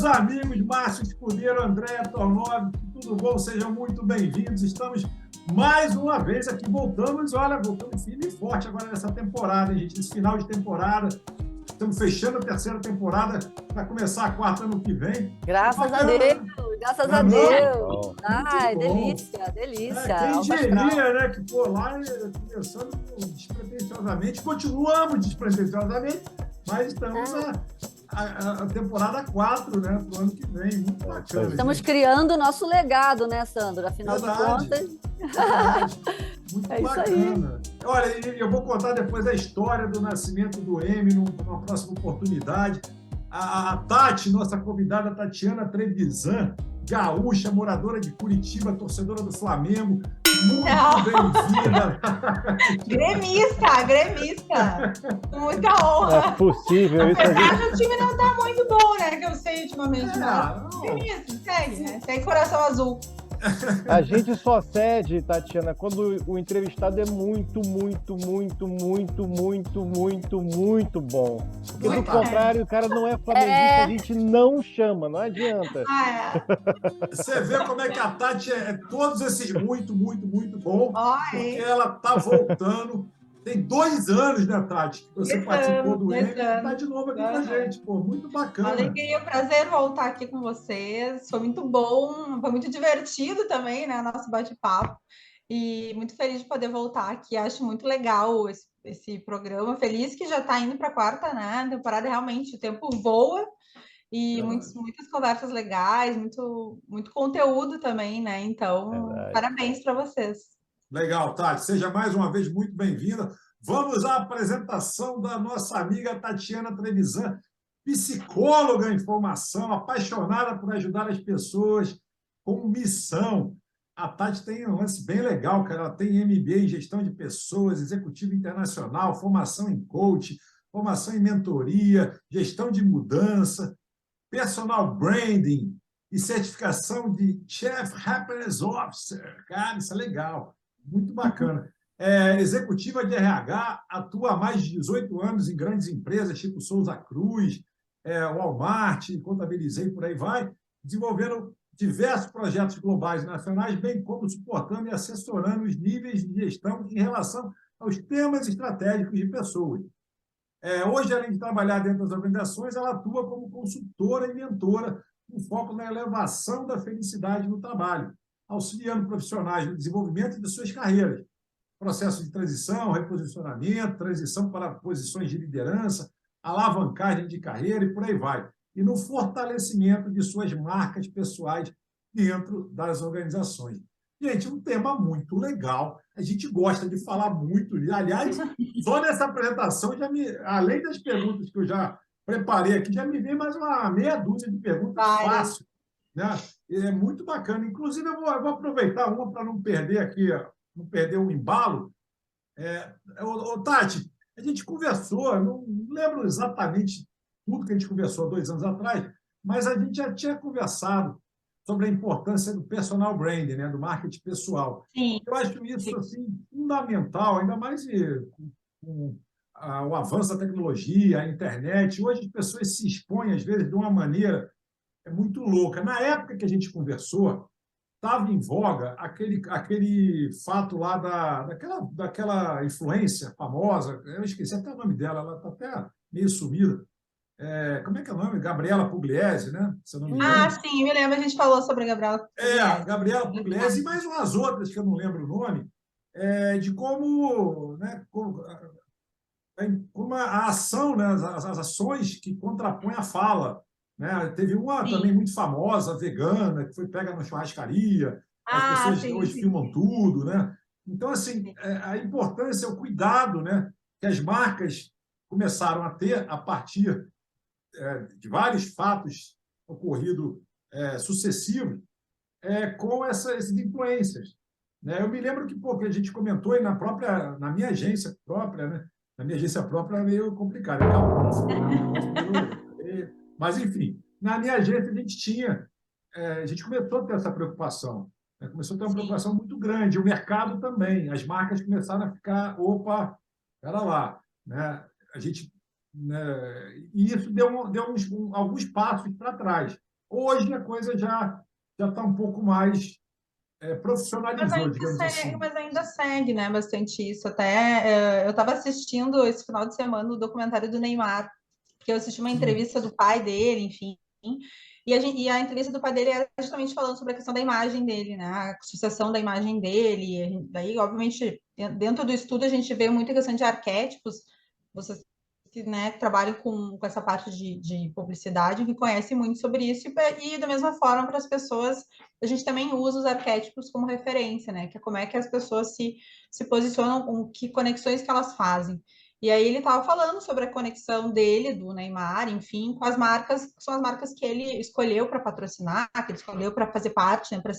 amigos Márcio Escudeiro, André Tornov, tudo bom? Sejam muito bem-vindos. Estamos mais uma vez aqui, voltamos firme e forte agora nessa temporada, gente, nesse final de temporada. Estamos fechando a terceira temporada para começar a quarta ano que vem. Graças a Deus, graças a Deus. Ai, delícia, delícia. Quem diria, né, que lá começando despretensiosamente, continuamos despretensiosamente, mas estamos a temporada 4, né, para o ano que vem, muito bacana. Estamos criando o nosso legado, né, Sandro? Afinal de contas. Muito bacana. Olha, eu vou contar depois a história do nascimento do M numa próxima oportunidade. A Tati, nossa convidada Tatiana Trevisan, gaúcha, moradora de Curitiba, torcedora do Flamengo, muito bem-vinda. Gremista. Muita honra. É possível isso. Apesar do time não tá muito bom, né? Que eu sei ultimamente. Gremista, segue, né? Segue coração azul. A gente só cede, Tatiana, quando o entrevistado é muito bom. Porque do contrário, o cara não é flamenguista, a gente não chama, não adianta. Você vê como é que a Tati é todos esses muito bom, porque ela tá voltando. Tem 2 anos, né, Tati, que você participou do M e está de novo aqui com a gente. Pô, muito bacana. Alegria, prazer voltar aqui com vocês. Foi muito bom, foi muito divertido também, né, nosso bate-papo. E muito feliz de poder voltar aqui. Acho muito legal esse programa. Feliz que já está indo para a quarta, né? A temporada realmente, o tempo voa. E muitas conversas legais, muito conteúdo também, né? Então, parabéns para vocês. Legal, Tati. Seja mais uma vez muito bem-vinda. Vamos à apresentação da nossa amiga Tatiana Trevisan, psicóloga em formação, apaixonada por ajudar as pessoas com missão. A Tati tem um lance bem legal, cara. Ela tem MBA em gestão de pessoas, executivo internacional, formação em coach, formação em mentoria, gestão de mudança, personal branding e certificação de Chief Happiness Officer. Cara, isso é legal. Muito bacana. Executiva de RH, atua há mais de 18 anos em grandes empresas, tipo Souza Cruz, Walmart, contabilizei, por aí vai, desenvolvendo diversos projetos globais e nacionais, bem como suportando e assessorando os níveis de gestão em relação aos temas estratégicos de pessoas. Hoje, além de trabalhar dentro das organizações, ela atua como consultora e mentora, com foco na elevação da felicidade no trabalho, auxiliando profissionais no desenvolvimento de suas carreiras, processo de transição, reposicionamento, transição para posições de liderança, alavancagem de carreira e por aí vai, e no fortalecimento de suas marcas pessoais dentro das organizações. Gente, um tema muito legal, a gente gosta de falar muito, aliás, só nessa apresentação, além das perguntas que eu já preparei aqui, já me veio mais uma meia dúzia de perguntas fáceis. Né? É muito bacana. Inclusive, eu vou aproveitar uma para não perder aqui, não perder o embalo. Tati, a gente conversou, não lembro exatamente tudo que a gente conversou há 2 anos atrás, mas a gente já tinha conversado sobre a importância do personal branding, né, do marketing pessoal. Sim. Eu acho isso assim, fundamental, ainda mais com o avanço da tecnologia, a internet. Hoje as pessoas se expõem, às vezes, de uma maneira muito louca. Na época que a gente conversou, estava em voga aquele fato lá daquela influência famosa, eu esqueci até o nome dela, ela está até meio sumida. Como é que é o nome? Gabriela Pugliese, né? Se eu não me engano. Sim, me lembro, a gente falou sobre a Gabriela Pugliese. Gabriela Pugliese e mais umas outras que eu não lembro o nome, de como, né, como a ação, né, as ações que contrapõem a fala. Né? Teve uma também muito famosa, vegana, que foi pega na churrascaria, as pessoas hoje filmam tudo. Né? Então, assim, a importância, o cuidado, né, que as marcas começaram a ter a partir de vários fatos ocorridos sucessivos com essas influências. Né? Eu me lembro que a gente comentou e na minha agência própria, né? Na minha agência própria é meio complicado, mas, enfim, na minha agência a gente começou a ter essa preocupação, né? Começou a ter uma preocupação muito grande, o mercado também, as marcas começaram a ficar, espera lá, né? A gente, né? E isso deu alguns passos para trás. Hoje a coisa já está um pouco mais profissionalizou, digamos assim. Mas ainda segue, né, bastante isso. Até eu estava assistindo esse final de semana o documentário do Neymar, porque eu assisti uma entrevista do pai dele, enfim, e a entrevista do pai dele era justamente falando sobre a questão da imagem dele, né, a associação da imagem dele. Daí, obviamente, dentro do estudo a gente vê muita questão de arquétipos. Vocês que, né, trabalham com essa parte de publicidade, que conhecem muito sobre isso, e da mesma forma para as pessoas, a gente também usa os arquétipos como referência, né, que é como é que as pessoas se posicionam, com que conexões que elas fazem. E aí ele estava falando sobre a conexão dele, do Neymar, enfim, com as marcas, que são as marcas que ele escolheu para patrocinar, que ele escolheu para fazer parte, né, para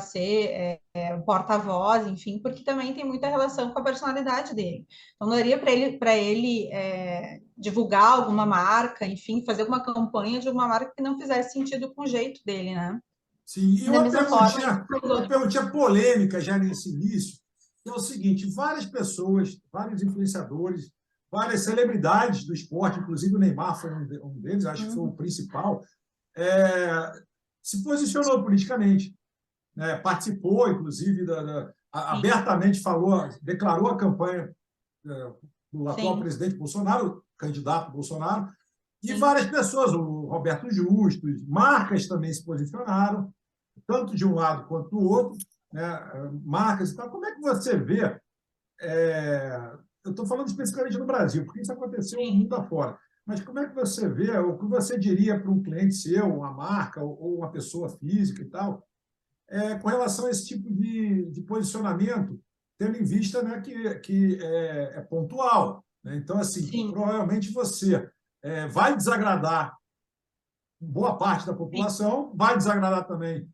ser um porta-voz, enfim, porque também tem muita relação com a personalidade dele. Então, não daria para ele divulgar alguma marca, enfim, fazer alguma campanha de alguma marca que não fizesse sentido com o jeito dele, né? Sim, e Da mesma forma, uma perguntinha polêmica já nesse início, que é o seguinte: várias pessoas, vários influenciadores, várias celebridades do esporte, inclusive o Neymar foi um deles, acho que foi o principal, se posicionou politicamente, né? Participou, inclusive, abertamente declarou a campanha do atual sim, presidente Bolsonaro, candidato Bolsonaro, e sim. várias pessoas, o Roberto Justus, marcas também se posicionaram, tanto de um lado quanto do outro, né, marcas e tal. Como é que você vê? Eu estou falando especificamente no Brasil, porque isso aconteceu no mundo afora. Mas como é que você vê, o que você diria para um cliente seu, uma marca ou uma pessoa física e tal, com relação a esse tipo de posicionamento, tendo em vista, né, que é pontual, né? Então, assim, Sim, provavelmente você vai desagradar boa parte da população, vai desagradar também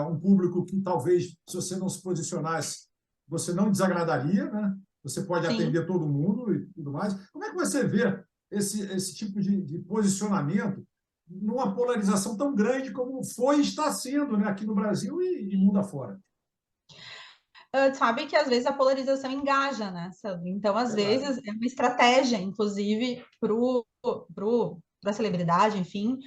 um público que talvez, se você não se posicionasse, você não desagradaria, né? Você pode sim. atender todo mundo e tudo mais. Como é que você vê esse tipo de posicionamento numa polarização tão grande como foi e está sendo, né, aqui no Brasil e mundo afora? Sabe que às vezes a polarização engaja, né, Sandro? Então, às Verdade. vezes, é uma estratégia, inclusive, para a celebridade, enfim,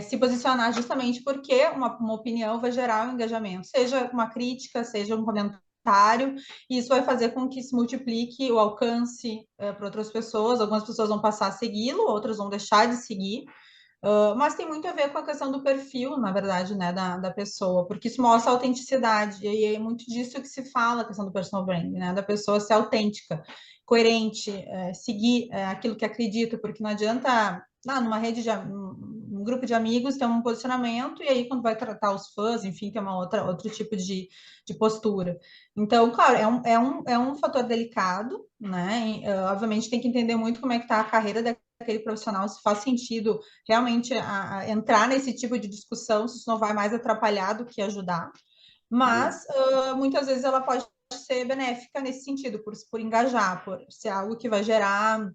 se posicionar justamente porque uma opinião vai gerar um engajamento, seja uma crítica, seja um comentário, e isso vai fazer com que se multiplique o alcance para outras pessoas. Algumas pessoas vão passar a segui-lo, outras vão deixar de seguir. Mas tem muito a ver com a questão do perfil, na verdade, né, da pessoa, porque isso mostra a autenticidade, e é muito disso que se fala, a questão do personal branding, né, da pessoa ser autêntica, coerente, seguir aquilo que acredita, porque não adianta, numa rede num grupo de amigos ter um posicionamento, e aí quando vai tratar os fãs, enfim, tem outro tipo de postura. Então, claro, é um fator delicado, né, obviamente tem que entender muito como é que está a carreira daquele profissional, se faz sentido realmente a entrar nesse tipo de discussão, se isso não vai mais atrapalhar do que ajudar, mas muitas vezes ela pode ser benéfica nesse sentido, por engajar, por ser algo que vai gerar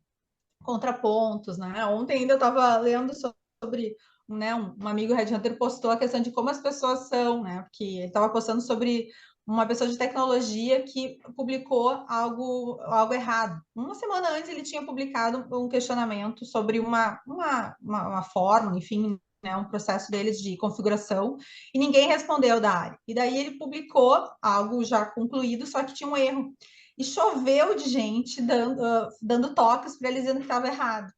contrapontos, né? Ontem ainda eu estava lendo sobre, né, um amigo Red Hunter postou a questão de como as pessoas são, né? Porque ele estava postando sobre uma pessoa de tecnologia que publicou algo errado. Uma semana antes ele tinha publicado um questionamento sobre uma forma, enfim, né, um processo deles de configuração, e ninguém respondeu da área. E daí ele publicou algo já concluído, só que tinha um erro. E choveu de gente dando toques para eles dizendo que estava errado.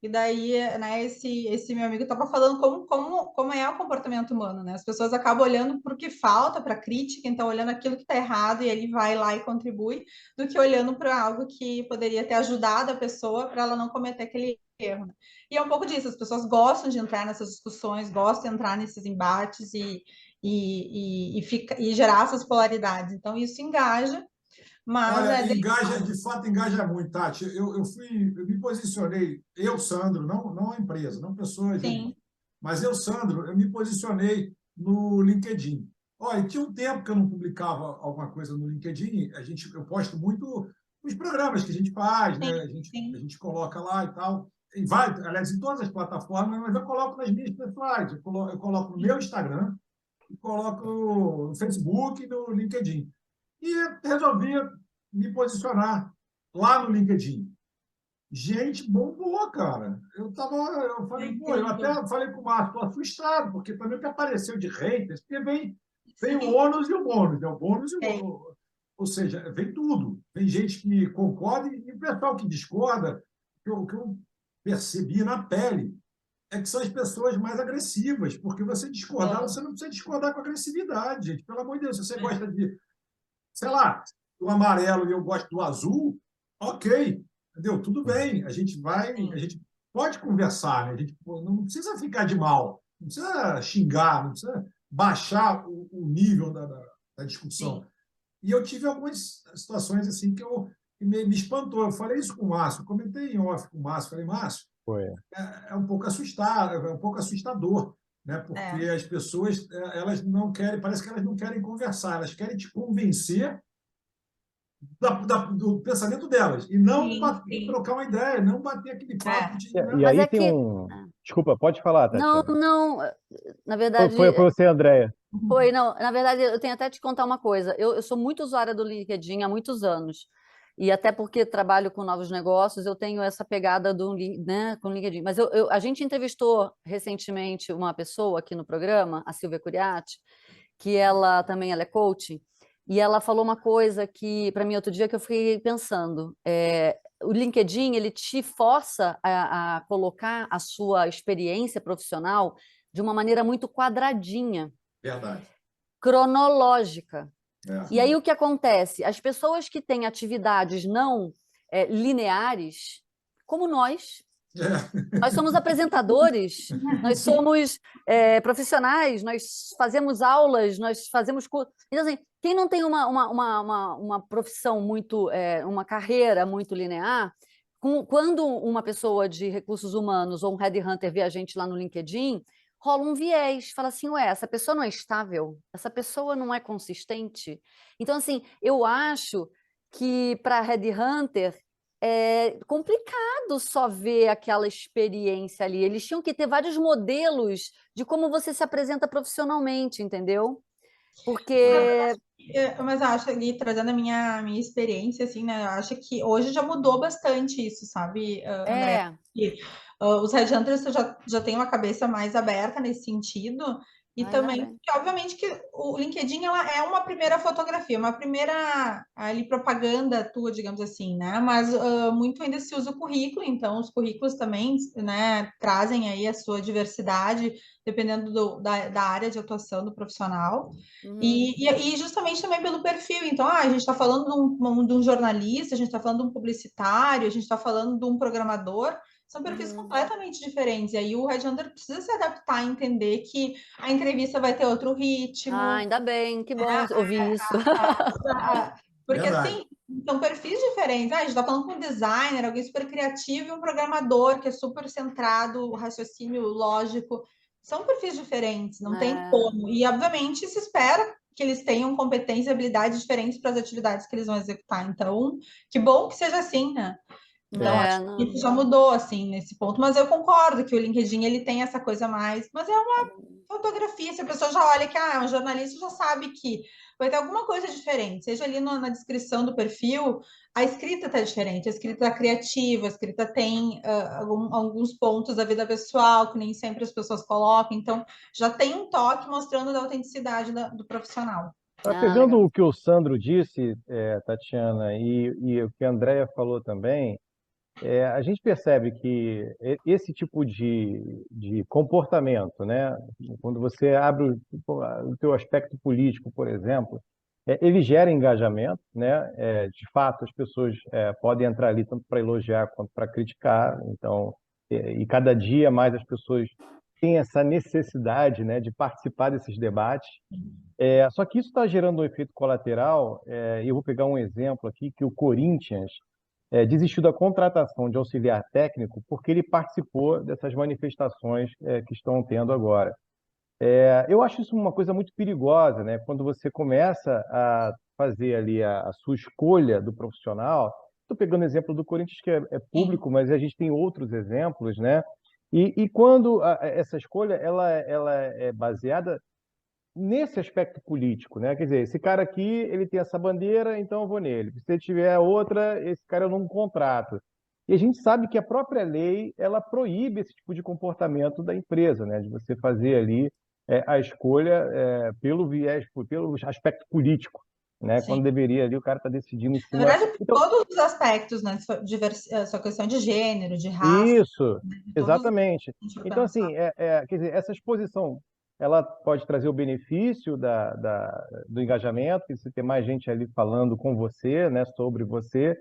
E daí, né, esse meu amigo estava falando como é o comportamento humano, né? As pessoas acabam olhando para o que falta, para a crítica, então olhando aquilo que está errado e ele vai lá e contribui, do que olhando para algo que poderia ter ajudado a pessoa para ela não cometer aquele erro. Né? E é um pouco disso, as pessoas gostam de entrar nessas discussões, gostam de entrar nesses embates e gerar essas polaridades. Então, isso engaja, mas Olha, é engaja, delicado. de fato engaja muito, Tati. Eu me posicionei, eu, Sandro, não a empresa, não pessoa jurídica, Sim, mas eu, Sandro, eu me posicionei no LinkedIn. Olha, tinha um tempo que eu não publicava alguma coisa no LinkedIn, eu posto muito os programas que a gente faz, né? sim, A sim. gente coloca lá e tal, aliás, em todas as plataformas, mas eu coloco nas minhas pessoais, eu coloco no meu Instagram, e coloco no Facebook e no LinkedIn. E resolvi me posicionar lá no LinkedIn. Gente, bombou, cara. Eu eu falei, pô, eu até falei com o Márcio, estou frustrado, porque também o que apareceu de haters, porque vem o ônus e o bônus, né? O bônus e o bônus. Ou seja, vem tudo. Tem gente que concorda e o pessoal que discorda, que eu percebi na pele, é que são as pessoas mais agressivas, porque você discordar, você não precisa discordar com agressividade, gente. Pelo amor de Deus, se você gosta de, sei lá, do amarelo e eu gosto do azul, ok, entendeu? Tudo bem, a gente pode conversar, né? A gente não precisa ficar de mal, não precisa xingar, não precisa baixar o nível da discussão. E eu tive algumas situações assim que me espantou. Eu falei isso com o Márcio, comentei em off com o Márcio, falei, Márcio, Foi. é um pouco assustado, é um pouco assustador, né? Porque as pessoas, elas não querem, parece que elas não querem conversar, elas querem te convencer do pensamento delas e não trocar uma ideia, não bater aquele papo de. E Mas aí é tem que. um... Desculpa, pode falar, Não, Tatiana. não. Na Foi, verdade, foi você, Andréia. foi, não. Na verdade, eu tenho até te contar uma coisa. Eu sou muito usuária do LinkedIn há muitos anos. E até porque trabalho com novos negócios, eu tenho essa pegada né, com o LinkedIn. Mas a gente entrevistou recentemente uma pessoa aqui no programa, a Silvia Curiati, que ela é coach, e ela falou uma coisa que, para mim, outro dia, que eu fiquei pensando. O LinkedIn, ele te força a colocar a sua experiência profissional de uma maneira muito quadradinha, Verdade. cronológica. E aí É. o que acontece? As pessoas que têm atividades não lineares, como nós somos apresentadores, nós somos profissionais, nós fazemos aulas, nós fazemos curso. Então, assim, quem não tem uma profissão muito, uma carreira muito linear, quando uma pessoa de recursos humanos ou um headhunter vê a gente lá no LinkedIn, rola um viés, fala assim, ué, essa pessoa não é estável, essa pessoa não é consistente. Então, assim, eu acho que para headhunter é complicado só ver aquela experiência ali. Eles tinham que ter vários modelos de como você se apresenta profissionalmente, entendeu? Porque Mas eu acho ali, trazendo a minha experiência, assim, né? Eu acho que hoje já mudou bastante isso, sabe, André? Os headhunters já têm uma cabeça mais aberta nesse sentido. E ainda também, bem. obviamente, que o LinkedIn ela é uma primeira fotografia, uma primeira ali, propaganda tua, digamos assim, né? Mas muito ainda se usa o currículo, então os currículos também, né, trazem aí a sua diversidade, dependendo da área de atuação do profissional. E justamente também pelo perfil. Então, a gente está falando de um jornalista, a gente está falando de um publicitário, a gente está falando de um programador, são perfis completamente diferentes. E aí o headhunter precisa se adaptar, entender que a entrevista vai ter outro ritmo. Ainda bem, que bom ouvir isso. Porque Verdade. assim, são perfis diferentes. A gente está falando com um designer, alguém super criativo, e um programador que é super centrado, raciocínio lógico. São perfis diferentes, não tem como. E, obviamente, se espera que eles tenham competências e habilidades diferentes para as atividades que eles vão executar. Então, que bom que seja assim, né? Então, acho que isso já mudou, assim, nesse ponto. Mas eu concordo que o LinkedIn, ele tem essa coisa mais... Mas é uma fotografia. Se a pessoa já olha que é um jornalista, já sabe que vai ter alguma coisa diferente. Seja ali na descrição do perfil, a escrita está diferente. A escrita é criativa, a escrita tem alguns pontos da vida pessoal que nem sempre as pessoas colocam. Então, já tem um toque mostrando da autenticidade do profissional. Pegando legal. o que o Sandro disse, Tatiana, e o que a Andrea falou também, a gente percebe que esse tipo de comportamento, né, quando você abre o teu aspecto político, por exemplo, ele gera engajamento, né? De fato, as pessoas podem entrar ali tanto para elogiar quanto para criticar. Então, e cada dia mais as pessoas têm essa necessidade, né, de participar desses debates. Só que isso está gerando um efeito colateral. E eu vou pegar um exemplo aqui que o Corinthians desistiu da contratação de auxiliar técnico porque ele participou dessas manifestações que estão tendo agora. Eu acho isso uma coisa muito perigosa, né? Quando você começa a fazer ali a sua escolha do profissional. Estou pegando o exemplo do Corinthians, que é público, mas a gente tem outros exemplos, né? E quando essa escolha ela é baseada nesse aspecto político, né? Quer dizer, esse cara aqui, ele tem essa bandeira, então eu vou nele. Se ele tiver outra, esse cara eu não contrato. E a gente sabe que a própria lei, ela proíbe esse tipo de comportamento da empresa, né? De você fazer ali a escolha pelo viés, pelo aspecto político, né? Quando Sim. deveria ali o cara estar decidindo em Na cima... verdade, Então, todos os aspectos, né? Sua questão de gênero, de raça, isso, né, de todos os exatamente. a gente for Então, pensar. assim, quer dizer, essa exposição, ela pode trazer o benefício do engajamento, que você ter mais gente ali falando com você, né, sobre você,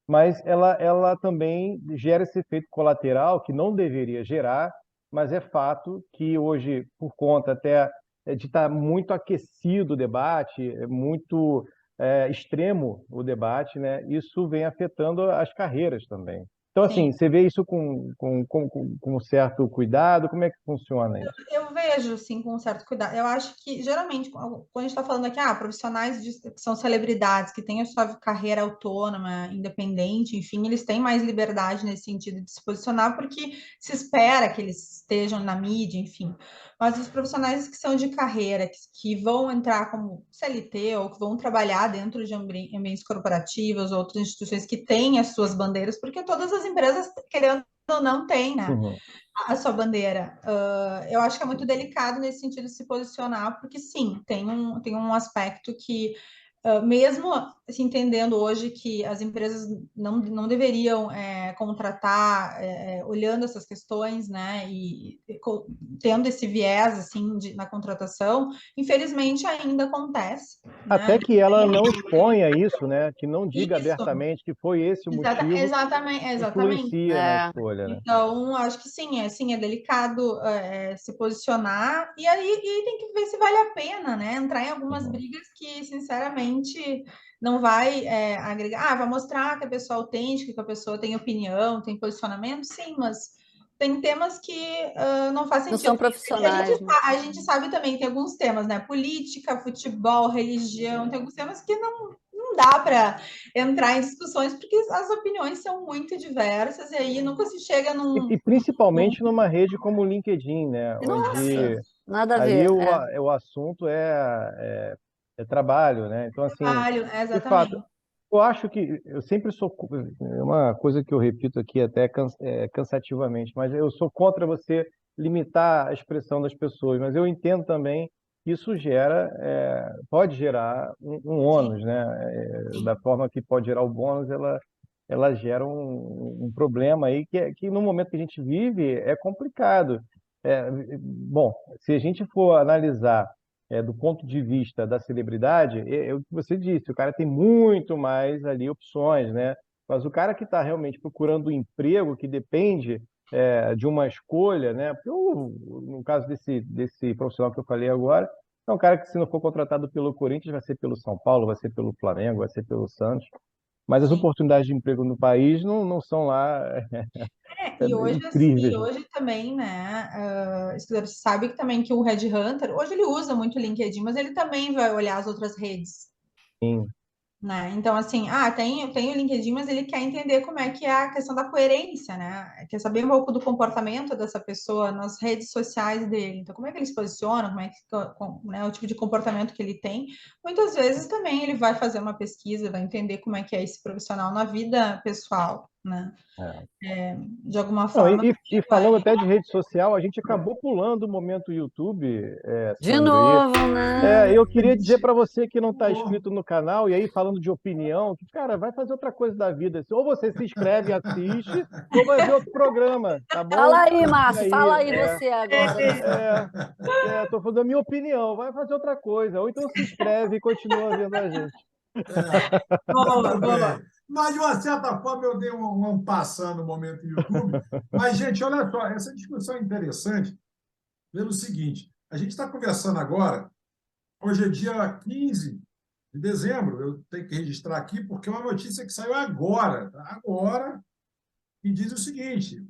mas ela também gera esse efeito colateral que não deveria gerar, mas é fato que hoje, por conta até de estar muito aquecido o debate, muito extremo o debate, né, isso vem afetando as carreiras também. Então, Sim. assim, você vê isso com um certo cuidado? Como é que funciona isso? Eu vejo, sim, com um certo cuidado. Eu acho que, geralmente, quando a gente está falando aqui, profissionais que são celebridades, que têm a sua carreira autônoma, independente, enfim, eles têm mais liberdade nesse sentido de se posicionar, porque se espera que eles estejam na mídia, enfim. Mas os profissionais que são de carreira, que vão entrar como CLT ou que vão trabalhar dentro de ambientes corporativos, outras instituições que têm as suas bandeiras, porque todas as empresas, querendo ou não, têm, né? Uhum. A sua bandeira. Eu acho que é muito delicado nesse sentido de se posicionar, porque sim, tem um aspecto que, mesmo assim, entendendo hoje que as empresas não deveriam contratar olhando essas questões, né, tendo esse viés assim na contratação, infelizmente ainda acontece, né? Até que ela não exponha isso, né? Que não diga Isso, abertamente que foi esse o motivo, exatamente. influencia na É. escolha, né? Então, acho que sim, é delicado se posicionar, e aí tem que ver se vale a pena, né? Entrar em algumas Uhum. brigas que, sinceramente, não vai agregar. Vai mostrar que a pessoa é autêntica, que a pessoa tem opinião, tem posicionamento, sim, mas tem temas que não faz Não sentido. são profissionais, né? A gente sabe também que tem alguns temas, né? Política, futebol, religião, tem alguns temas que não dá para entrar em discussões, porque as opiniões são muito diversas, e aí nunca se chega E principalmente numa rede como o LinkedIn, né? Nossa, Onde nada a ali ver. o assunto é trabalho, né? Então, assim, trabalho, de fato, exatamente. eu acho que eu sempre sou, é uma coisa que eu repito aqui até cansativamente, mas eu sou contra você limitar a expressão das pessoas, mas eu entendo também que isso pode gerar um Sim, ônus, né? Da sim. forma que pode gerar o bônus, ela gera um problema aí que no momento que a gente vive é complicado. Bom, se a gente for analisar do ponto de vista da celebridade, é o que você disse, o cara tem muito mais ali opções, né? Mas o cara que está realmente procurando um emprego que depende de uma escolha, né? No caso desse profissional que eu falei agora, é um cara que se não for contratado pelo Corinthians, vai ser pelo São Paulo, vai ser pelo Flamengo, vai ser pelo Santos. Mas as Sim. oportunidades de emprego no país não são lá E incríveis. hoje também, né, você sabe que também que o Headhunter, hoje ele usa muito o LinkedIn, mas ele também vai olhar as outras redes. Sim. Né? Então, assim, tem o LinkedIn, mas ele quer entender como é que é a questão da coerência, né? Quer saber um pouco do comportamento dessa pessoa nas redes sociais dele. Então, como é que ele se posiciona, como é que, né, o tipo de comportamento que ele tem. Muitas vezes também ele vai fazer uma pesquisa, vai entender como é que é esse profissional na vida pessoal, né? De alguma Não, forma, e vai. falando até de rede social, a gente acabou pulando o momento YouTube, De Sandro. novo, né? Eu queria dizer para você que não está Pô, inscrito no canal, e aí falando de opinião, que, cara, vai fazer outra coisa da vida. Ou você se inscreve e assiste, ou vai ver outro programa, tá bom? Fala aí, E Márcio, aí, fala aí você agora. tô falando a minha opinião, vai fazer outra coisa. Ou então se inscreve e continua vendo a gente. Boa, muito boa. bem. Mas, de uma certa forma, eu dei um passando no momento do YouTube. Mas, gente, olha só, essa discussão é interessante pelo seguinte: a gente está conversando agora, hoje é dia 15 de dezembro, eu tenho que registrar aqui, porque é uma notícia que saiu agora, tá? Agora, e diz o seguinte: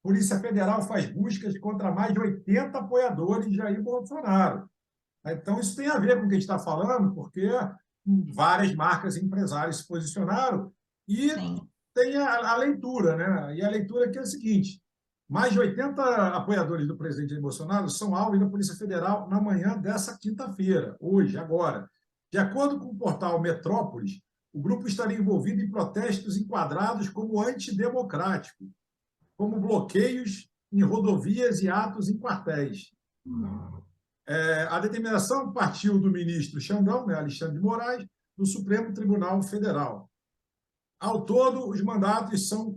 Polícia Federal faz buscas contra mais de 80 apoiadores de Jair Bolsonaro. Então, isso tem a ver com o que a gente está falando, porque várias marcas e empresários se posicionaram e Sim. tem a leitura, né? E a leitura aqui é a seguinte: mais de 80 apoiadores do presidente Jair Bolsonaro são alvo da Polícia Federal na manhã dessa quinta-feira, hoje, agora. De acordo com o portal Metrópolis, o grupo estaria envolvido em protestos enquadrados como antidemocráticos, como bloqueios em rodovias e atos em quartéis. A determinação partiu do ministro Xandão, né, Alexandre de Moraes, do Supremo Tribunal Federal. Ao todo, os mandatos são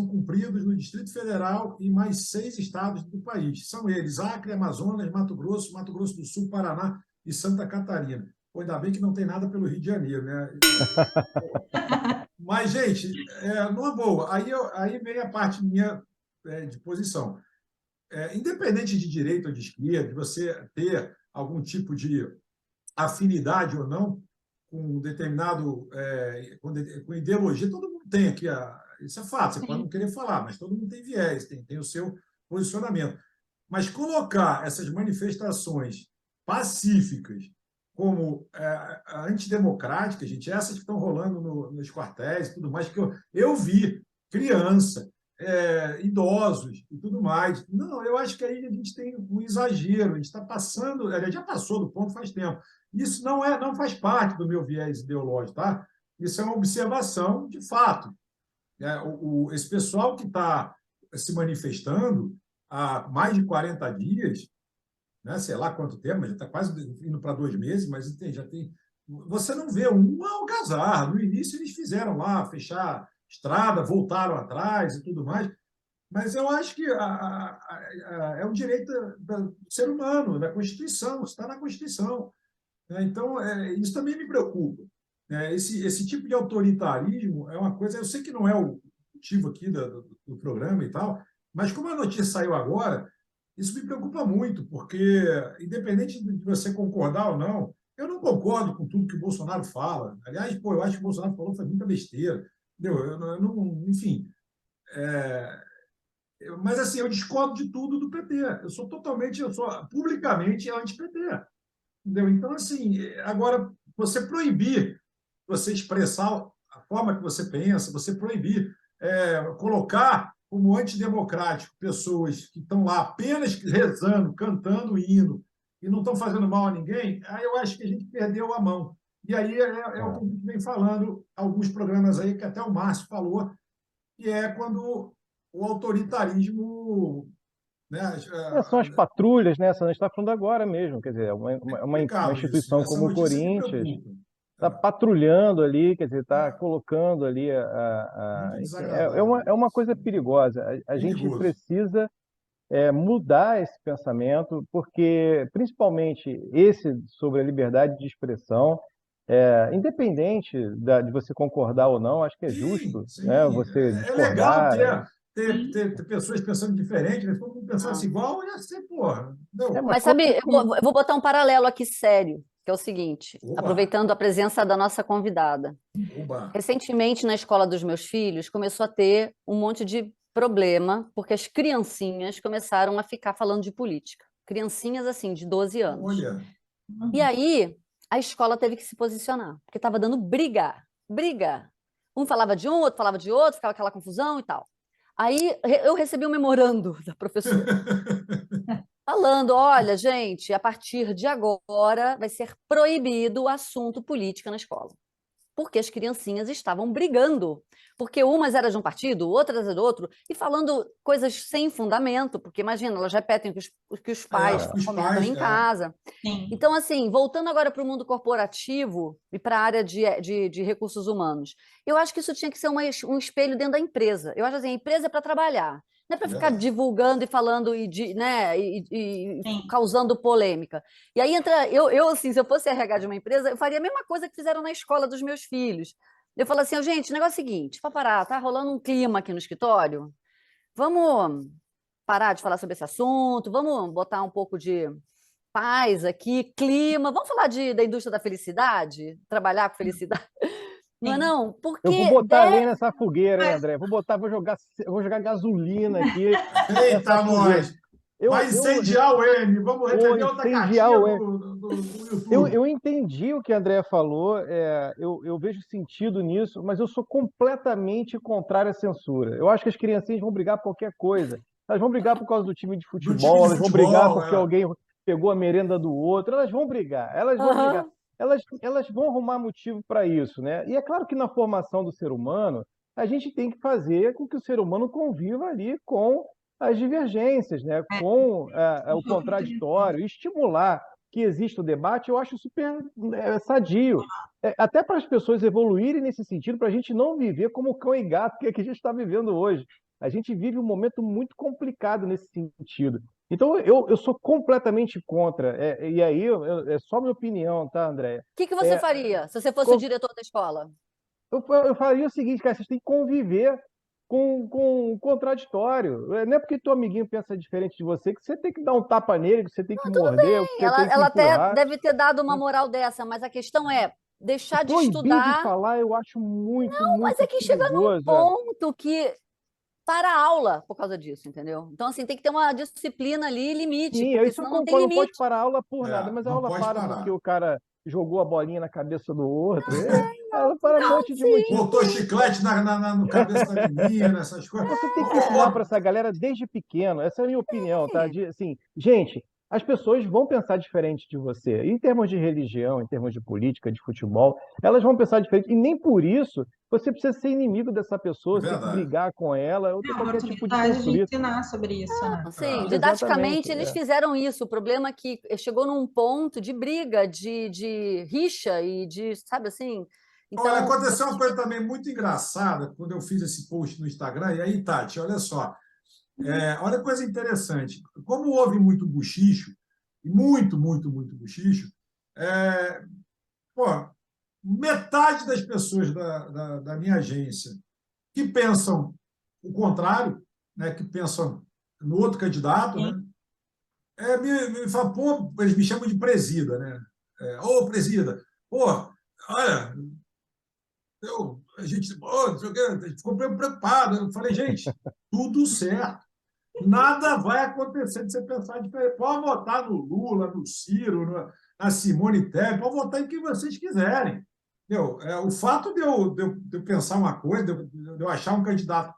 cumpridos no Distrito Federal e mais 6 estados do país. São eles Acre, Amazonas, Mato Grosso do Sul, Paraná e Santa Catarina. Pô, ainda bem que não tem nada pelo Rio de Janeiro, né? Mas, gente, numa boa, aí vem a parte minha de posição. Independente de direita ou de esquerda, de você ter algum tipo de afinidade ou não com determinado, com ideologia, todo mundo tem aqui, isso é fato, você pode não querer falar, mas todo mundo tem viés, tem o seu posicionamento. Mas colocar essas manifestações pacíficas como antidemocráticas, gente, essas que estão rolando nos quartéis e tudo mais, que eu vi criança, idosos e tudo mais. Não, eu acho que aí a gente tem um exagero, a gente está passando, já passou do ponto faz tempo. Isso não faz parte do meu viés ideológico, tá? Isso é uma observação de fato. Esse pessoal que está se manifestando há mais de 40 dias, né, sei lá quanto tempo, mas já está quase indo para 2 meses, mas já tem. Você não vê uma algazarra. No início eles fizeram lá, fechar estrada, voltaram atrás e tudo mais, mas eu acho que é um direito do ser humano, da Constituição, está na Constituição. Então, isso também me preocupa. Esse tipo de autoritarismo é uma coisa, eu sei que não é o motivo aqui do programa e tal, mas como a notícia saiu agora, isso me preocupa muito, porque, independente de você concordar ou não, eu não concordo com tudo que o Bolsonaro fala. Aliás, eu acho que o Bolsonaro falou foi muita besteira. Entendeu? Eu não, enfim. Mas, assim, eu discordo de tudo do PT. Eu sou publicamente anti-PT. Entendeu? Então, assim, agora, você proibir, você expressar a forma que você pensa, você proibir, colocar como antidemocrático pessoas que estão lá apenas rezando, cantando o hino e não estão fazendo mal a ninguém, aí eu acho que a gente perdeu a mão. E aí é o que a gente vem falando, alguns programas aí, que até o Márcio falou, que é quando o autoritarismo... Né, São as patrulhas, né? A gente está falando agora mesmo, quer dizer, uma instituição isso. como o Corinthians está patrulhando ali, quer dizer, está colocando ali é uma coisa perigosa. A gente precisa mudar esse pensamento, porque principalmente esse sobre a liberdade de expressão, independente de você concordar ou não, acho que é justo, né, você discordar. É legal ter pessoas pensando diferente, mas se todo mundo pensasse igual, ia ser, porra. Mas sabe, eu vou botar um paralelo aqui sério, que é o seguinte, aproveitando a presença da nossa convidada. Recentemente, na escola dos meus filhos, começou a ter um monte de problema, porque as criancinhas começaram a ficar falando de política. Criancinhas, assim, de 12 anos. Olha. E aí, a escola teve que se posicionar, porque estava dando briga. Um falava de um, outro falava de outro, ficava aquela confusão e tal. Aí, eu recebi um memorando da professora, falando, olha, gente, a partir de agora vai ser proibido o assunto política na escola. Porque as criancinhas estavam brigando, porque umas eram de um partido, outras eram do outro, e falando coisas sem fundamento, porque imagina, elas repetem o que os pais comentam em casa. Sim. Então, assim, voltando agora para o mundo corporativo e para a área de recursos humanos, eu acho que isso tinha que ser um espelho dentro da empresa. Eu acho assim, a empresa é para trabalhar, não é para ficar divulgando e falando e causando polêmica. E aí entra, eu assim, se eu fosse RH de uma empresa, eu faria a mesma coisa que fizeram na escola dos meus filhos. Eu falo assim, gente, o negócio é o seguinte, para parar, tá rolando um clima aqui no escritório, vamos parar de falar sobre esse assunto, vamos botar um pouco de paz aqui, clima, vamos falar da indústria da felicidade, trabalhar com felicidade. Não é não? Porque eu vou botar lenha nessa fogueira, hein, André? Vou jogar gasolina aqui. Eita, nós! Vai incendiar o M, vamos receber outra caixinha do YouTube. Eu entendi o que a André falou, eu vejo sentido nisso, mas eu sou completamente contrário à censura. Eu acho que as criancinhas vão brigar por qualquer coisa. Elas vão brigar por causa do time de futebol, elas vão brigar porque alguém pegou a merenda do outro, elas vão brigar. elas vão arrumar motivo para isso, né? E é claro que na formação do ser humano, a gente tem que fazer com que o ser humano conviva ali com as divergências, né? Com o contraditório, estimular que exista o debate, eu acho super sadio. Até para as pessoas evoluírem nesse sentido, para a gente não viver como cão e gato, que é que a gente está vivendo hoje. A gente vive um momento muito complicado nesse sentido. Então, eu sou completamente contra. E aí, é só minha opinião, tá, Andréia? O que você faria se você fosse o diretor da escola? Eu faria o seguinte, cara, vocês têm que conviver com o contraditório. Não é porque teu amiguinho pensa diferente de você que você tem que dar um tapa nele, que você tem que morder, que você tem que Ela até empurrar. deve ter dado uma moral dessa, mas a questão é deixar de Proibir de estudar. falar, eu acho muito Mas é que chega num perigoso. ponto que para a aula por causa disso, entendeu? Então, assim, tem que ter uma disciplina ali, limite, Sim, porque isso eu senão não tem concordo, não pode limite. parar a aula por nada, mas a não aula pode para parar. porque o cara jogou a bolinha na cabeça do outro. Ela para um monte de motivo. Botou chiclete na cabeça da menina, essas coisas. Você tem que ensinar para essa galera desde pequeno. Essa é a minha opinião, tá? Assim, gente, as pessoas vão pensar diferente de você. Em termos de religião, em termos de política, de futebol, elas vão pensar diferente. E nem por isso você precisa ser inimigo dessa pessoa, você tem que Verdade. brigar com ela, ou ter É a qualquer tipo de oportunidade de conflito. ensinar sobre isso, né? Sim, Exatamente. didaticamente eles fizeram isso. O problema é que chegou num ponto de briga, de rixa e de, sabe assim? Olha, Então, aconteceu uma coisa também muito engraçada quando eu fiz esse post no Instagram. E aí, Tati, olha só. Olha que coisa interessante. Como houve muito bochicho, e muito, muito, muito bochicho, pô, metade das pessoas da minha agência que pensam o contrário, né, que pensam no outro candidato, né, me fala, pô, eles me chamam de presida, né? Ô, presida, pô, olha, a gente, não sei o quê, a gente ficou preocupado. Eu falei, gente, tudo certo. Nada vai acontecer de você pensar diferente. Pode votar no Lula, no Ciro, na Simone Tebet, pode votar em quem vocês quiserem. O fato de eu pensar uma coisa, de eu achar um candidato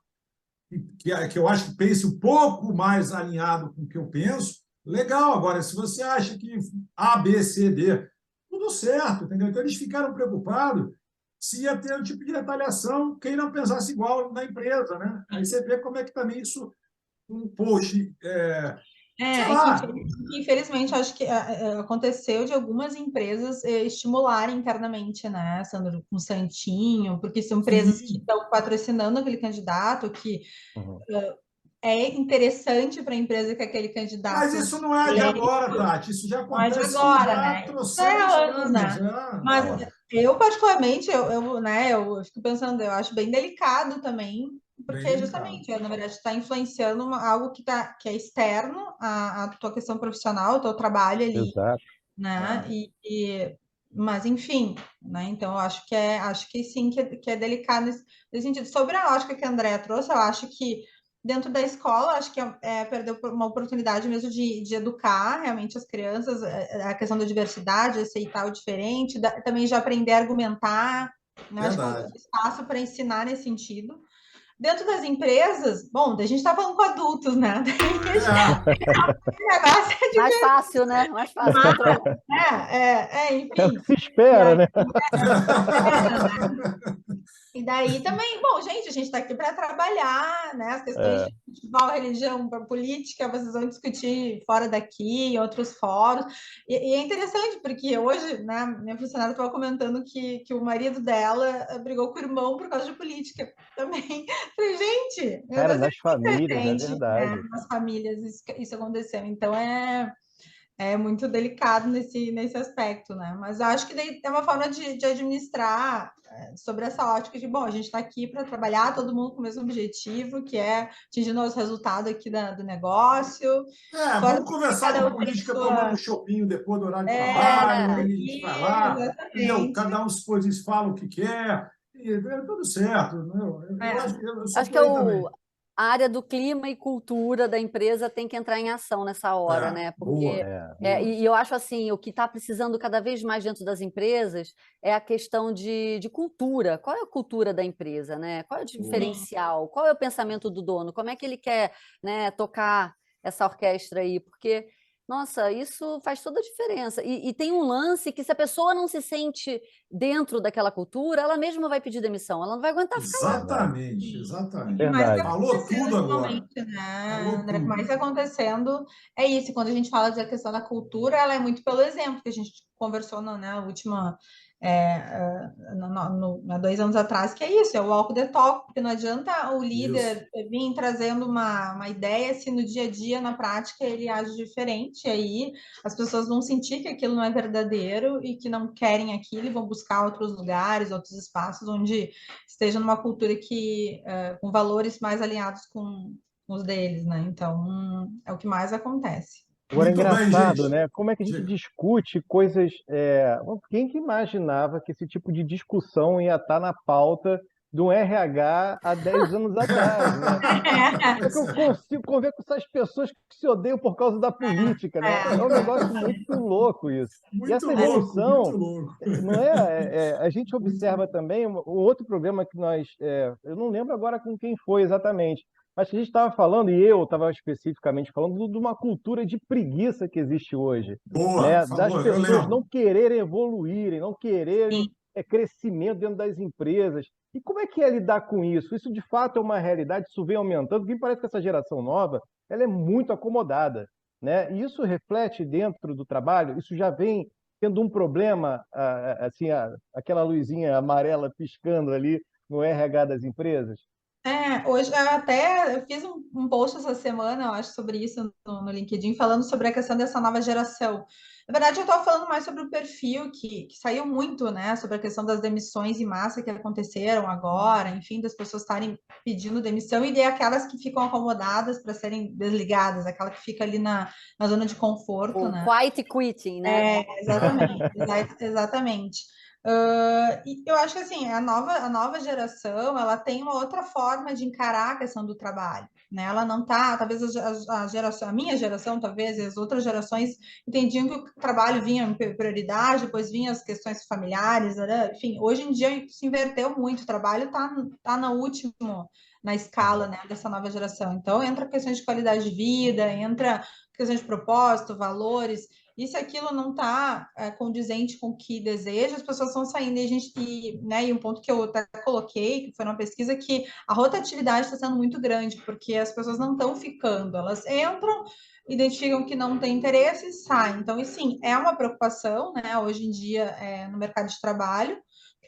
que eu acho que pense um pouco mais alinhado com o que eu penso, legal. Agora, se você acha que A, B, C, D, tudo certo, entendeu? Então, eles ficaram preocupados se ia ter um tipo de retaliação quem não pensasse igual na empresa, né? Aí você vê como é que também isso, um post, sei lá. Infelizmente, acho que aconteceu de algumas empresas estimularem internamente, né, Sandro, com Santinho, porque são empresas que estão patrocinando aquele candidato, que é interessante para a empresa que aquele candidato... Mas isso não é de agora, Tati. Isso já Não é de acontece agora, já há né? trocentos Anos, anos. né? Mas eu, particularmente, eu fico pensando, eu acho bem delicado também, porque justamente, na verdade, está influenciando algo que é externo à tua questão profissional, ao teu trabalho ali, Exato. né? Mas, enfim, né? Então, eu acho que sim, que é delicado nesse sentido. Sobre a lógica que a Andrea trouxe, eu acho que dentro da escola, acho que perdeu uma oportunidade mesmo de educar realmente as crianças, a questão da diversidade, aceitar o diferente, também já aprender a argumentar, né? Acho que é espaço para ensinar nesse sentido. Dentro das empresas, bom, a gente está falando com adultos, né? mais fácil, né? Mais fácil controlar. Enfim. É o que se espera, né? E daí também, bom, gente, a gente está aqui para trabalhar, né? As questões de futebol, religião, política, vocês vão discutir fora daqui, em outros fóruns. E é interessante, porque hoje, né, minha funcionária estava comentando que o marido dela brigou com o irmão por causa de política também. Falei, gente, Cara, nas famílias, é verdade. né, nas famílias isso aconteceu. Então é muito delicado nesse aspecto, né? Mas acho que daí é uma forma de administrar sobre essa ótica de, bom, a gente está aqui para trabalhar, todo mundo com o mesmo objetivo, que é atingir nosso resultado aqui do negócio. Vamos conversar de política tomando um chopinho depois do horário de trabalho, aí a gente vai lá, entendeu? Cada um se fala o que quer, e é tudo certo. Eu sou acho que a área do clima e cultura da empresa tem que entrar em ação nessa hora, né? Porque e eu acho assim, o que está precisando cada vez mais dentro das empresas é a questão de cultura. Qual é a cultura da empresa, né? Qual é o diferencial? Qual é o pensamento do dono? Como é que ele quer, né, tocar essa orquestra aí? Porque Nossa, isso faz toda a diferença. E tem um lance que se a pessoa não se sente dentro daquela cultura, ela mesma vai pedir demissão, ela não vai aguentar ficar lá. Exatamente, O que exatamente. mais está Verdade. Falou acontecendo tudo agora. ultimamente, né, Falou André? O que mais tudo. está acontecendo é isso. Quando a gente fala da questão da cultura, ela é muito pelo exemplo que a gente conversou na última, há 2 anos atrás, que é isso, é o walk the talk, porque não adianta o Isso. líder vir trazendo uma ideia se no dia a dia, na prática, ele age diferente, e aí as pessoas vão sentir que aquilo não é verdadeiro e que não querem aquilo e vão buscar outros lugares, outros espaços onde esteja numa cultura que com valores mais alinhados com os deles, né? Então, é o que mais acontece. Agora é Muito bem, engraçado, gente. né? Como é que a gente Diga. discute coisas. Quem que imaginava que esse tipo de discussão ia estar na pauta de um RH há 10 anos atrás, né? Como é que Pois eu é. consigo conviver com essas pessoas que se odeiam por causa da política, né? É um negócio muito louco isso. E Muito essa louco, muito demissão, louco. não é? A gente Muito observa louco. também um outro programa que eu não lembro agora com quem foi exatamente, mas que a gente estava falando, e eu estava especificamente falando de uma cultura de preguiça que existe hoje, Boa, né? Das falou, eu pessoas lembro. não quererem evoluírem, não quererem Sim. crescimento dentro das empresas. E como é que é lidar com isso? Isso de fato é uma realidade, isso vem aumentando, porque me parece que essa geração nova, ela é muito acomodada, né? E isso reflete dentro do trabalho, isso já vem tendo um problema, assim, aquela luzinha amarela piscando ali no RH das empresas. Hoje eu fiz um post essa semana, eu acho, sobre isso no LinkedIn, falando sobre a questão dessa nova geração. Na verdade, eu estava falando mais sobre o perfil que saiu muito, né? Sobre a questão das demissões em massa que aconteceram agora, enfim, das pessoas estarem pedindo demissão e de aquelas que ficam acomodadas para serem desligadas, aquela que fica ali na zona de conforto, O né? quiet quitting, né? Exatamente, exatamente. E eu acho que assim, a nova geração ela tem uma outra forma de encarar a questão do trabalho, né? Ela não tá, talvez a minha geração, talvez, e as outras gerações entendiam que o trabalho vinha em prioridade, depois vinham as questões familiares, né? Enfim, hoje em dia se inverteu muito, o trabalho tá no último na escala, né, dessa nova geração. Então, entra questões de qualidade de vida, entra questões de propósito, valores, e se aquilo não está condizente com o que deseja, as pessoas estão saindo. E um ponto que eu até coloquei, que foi uma pesquisa, que a rotatividade está sendo muito grande, porque as pessoas não estão ficando, elas entram, identificam que não tem interesse e saem. Então, sim, é uma preocupação, né, hoje em dia, no mercado de trabalho,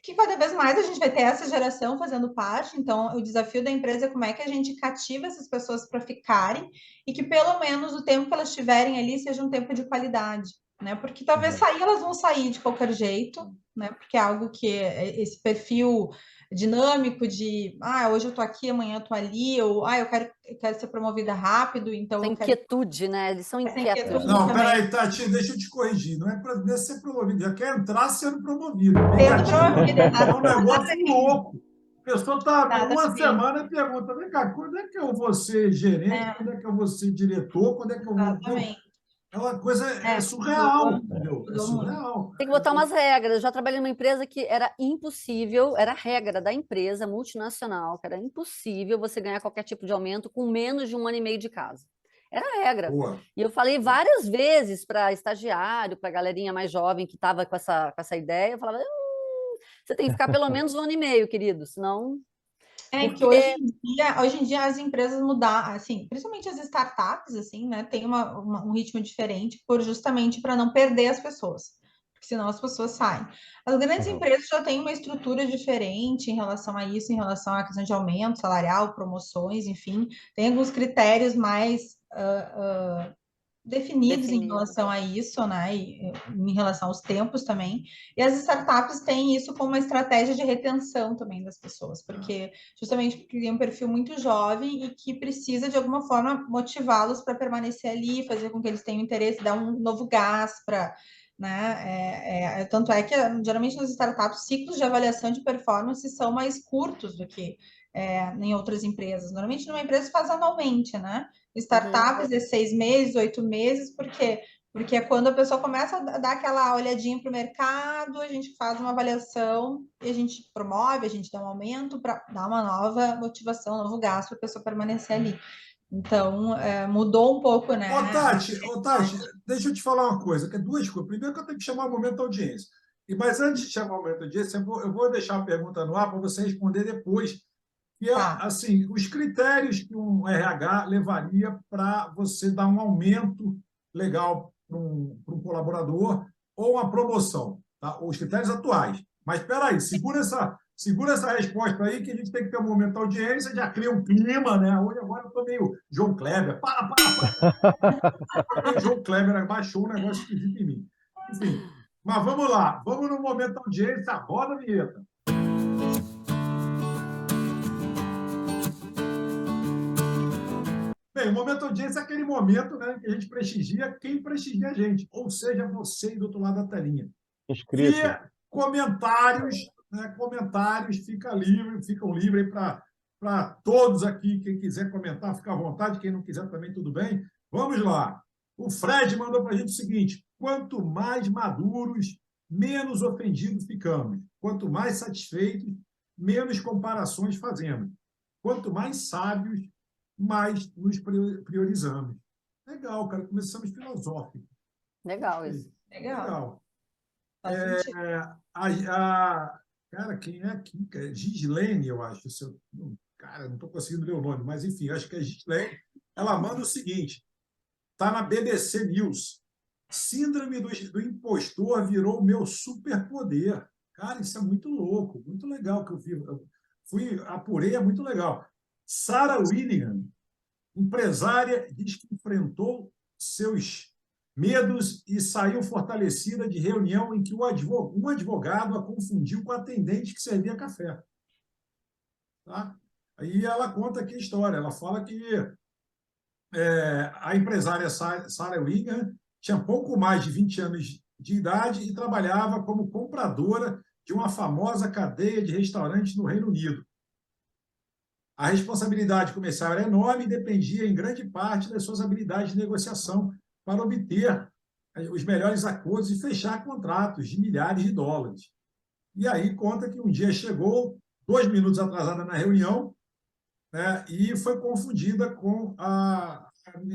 que cada vez mais a gente vai ter essa geração fazendo parte. Então, o desafio da empresa é como é que a gente cativa essas pessoas para ficarem e que pelo menos o tempo que elas estiverem ali seja um tempo de qualidade, né? Porque talvez sair elas vão sair de qualquer jeito, né? Porque é algo que esse perfil dinâmico de hoje eu tô aqui, amanhã eu tô ali, ou eu quero ser promovida rápido, então Essa eu quero inquietude, né? Eles são essa inquietos. inquietude Não, também. peraí, Tati, deixa eu te corrigir. Não é para ser promovido, já quer entrar sendo promovido. Sendo Negativo. promovida, É um negócio louco. A pessoa está uma exatamente. semana e pergunta: vem cá, quando é que eu vou ser gerente? Quando é que eu vou ser diretor? Quando é que eu vou. Entendeu? Exatamente. É uma coisa surreal, Mudou, entendeu? É mudou muito. surreal. Tem que botar umas regras. Eu já trabalhei numa empresa que era impossível, era a regra da empresa multinacional, que era impossível você ganhar qualquer tipo de aumento com menos de 1 ano e meio de casa. Era a regra. Boa. E eu falei várias vezes para estagiário, para a galerinha mais jovem que estava com essa ideia, eu falava, você tem que ficar pelo menos 1 ano e meio, querido, senão... Que Porque hoje em dia as empresas mudaram, assim, principalmente as startups, assim, né, tem um ritmo diferente justamente para não perder as pessoas, porque senão as pessoas saem. As grandes Uhum. empresas já têm uma estrutura diferente em relação a isso, em relação à questão de aumento salarial, promoções, enfim, tem alguns critérios mais definidos em definido. relação a isso, né? E em relação aos tempos também. E as startups têm isso como uma estratégia de retenção também das pessoas, porque justamente porque tem um perfil muito jovem e que precisa de alguma forma motivá-los para permanecer ali, fazer com que eles tenham interesse, dar um novo gás para, né? Tanto é que geralmente nas startups ciclos de avaliação de performance são mais curtos do que em outras empresas. Normalmente numa empresa faz anualmente, né? Uhum. Startups de 6 meses, 8 meses, porque é quando a pessoa começa a dar aquela olhadinha para o mercado, a gente faz uma avaliação e a gente promove, a gente dá um aumento para dar uma nova motivação, um novo gasto para a pessoa permanecer ali. Então, mudou um pouco, né? Ô, Tati, deixa eu te falar uma coisa, que é duas coisas. Primeiro que eu tenho que chamar o momento da audiência. Mas antes de chamar o momento da audiência, eu vou deixar a pergunta no ar para você responder depois. Que é, assim, os critérios que um RH levaria para você dar um aumento legal para um colaborador ou uma promoção, tá? Os critérios atuais. Mas espera aí, segura essa resposta aí, que a gente tem que ter um momento da audiência, já cria um clima, né? Hoje agora eu estou meio João Kleber. Para! O João Kleber baixou um negócio esquisito em mim. Enfim, mas vamos lá. Vamos no momento da audiência. Roda a vinheta. Bem, o momento da audiência é aquele momento, né, que a gente prestigia quem prestigia a gente, ou seja, você do outro lado da telinha. Inscrito. E comentários, né, ficam livres para todos aqui. Quem quiser comentar, fica à vontade. Quem não quiser também, tudo bem. Vamos lá. O Fred mandou para a gente o seguinte: quanto mais maduros, menos ofendidos ficamos. Quanto mais satisfeitos, menos comparações fazemos. Quanto mais sábios, mais nos priorizamos. Legal, cara. Começamos filosófico. Legal isso. Legal. Cara, quem é aqui? Gislene, eu acho. Cara, não estou conseguindo ler o nome, mas enfim, acho que é Gislene. Ela manda o seguinte: está na BBC News. Síndrome do impostor virou o meu superpoder. Cara, isso é muito louco, muito legal que eu vi. Apurei, é muito legal. Sarah William, empresária, diz que enfrentou seus medos e saiu fortalecida de reunião em que um advogado a confundiu com a atendente que servia café. Tá? Aí ela conta aqui a história. Ela fala que a empresária Sarah William tinha pouco mais de 20 anos de idade e trabalhava como compradora de uma famosa cadeia de restaurantes no Reino Unido. A responsabilidade comercial era enorme e dependia, em grande parte, das suas habilidades de negociação para obter os melhores acordos e fechar contratos de milhares de dólares. E aí conta que um dia chegou, 2 minutos atrasada na reunião, né, e foi confundida com a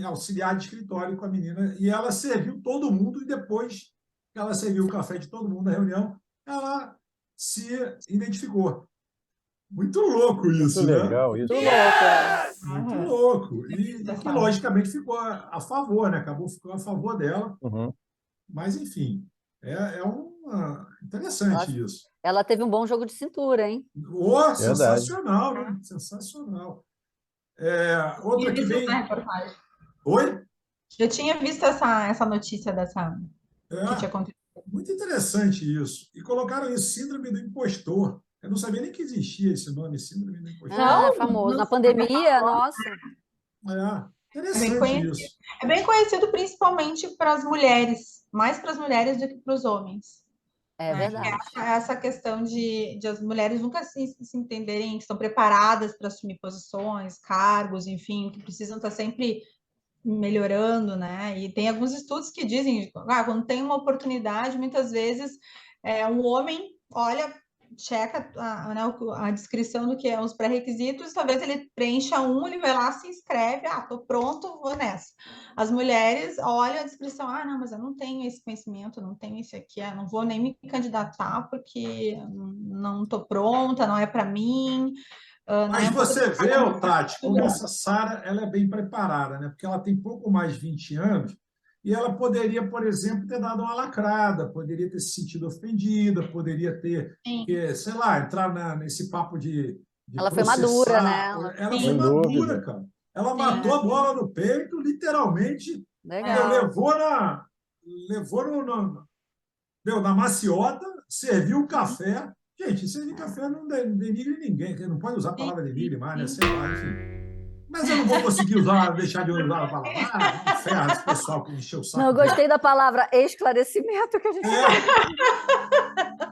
auxiliar de escritório, com a menina, e ela serviu todo mundo, e depois que ela serviu o café de todo mundo na reunião, ela se identificou. Muito louco isso, Muito legal, né? isso. Muito louco. E que, logicamente, ficou a favor, né? Ficou a favor dela. Uhum. Mas, enfim, interessante isso. Ela teve um bom jogo de cintura, hein? Sensacional, né? Sensacional. Outra que vem... Oi? Eu tinha visto essa notícia que tinha acontecido. Muito interessante isso. E colocaram isso, síndrome do impostor. Eu não sabia nem que existia esse nome, síndrome do impostor. É famoso. Na pandemia, nossa. Interessante isso. É bem conhecido principalmente para as mulheres, mais para as mulheres do que para os homens. É verdade. Essa questão de as mulheres nunca se entenderem que estão preparadas para assumir posições, cargos, enfim, que precisam estar sempre melhorando, né? E tem alguns estudos que dizem, quando tem uma oportunidade, muitas vezes um homem olha, checa a descrição do que é os pré-requisitos, talvez ele preencha ele vai lá, se inscreve, tô pronto, vou nessa. As mulheres olham a descrição, não, mas eu não tenho esse conhecimento, não tenho esse aqui, não vou nem me candidatar porque não estou pronta, não é para mim. Mas você vê, Tati, como essa Sarah, ela é bem preparada, né? Porque ela tem pouco mais de 20 anos e ela poderia, por exemplo, ter dado uma lacrada, poderia ter se sentido ofendida, poderia ter, sei lá, entrar nesse papo de ela foi madura, né? Ela foi madura, cara. Ela matou a bola no peito, literalmente. Levou na maciota, serviu o café. Gente, servir café não denigre ninguém, não pode usar a palavra denigre mais, né? Sei lá, enfim. Mas eu não vou conseguir deixar de usar a palavra. Não ferra esse pessoal que encheu o saco. Não, eu gostei da palavra esclarecimento que a gente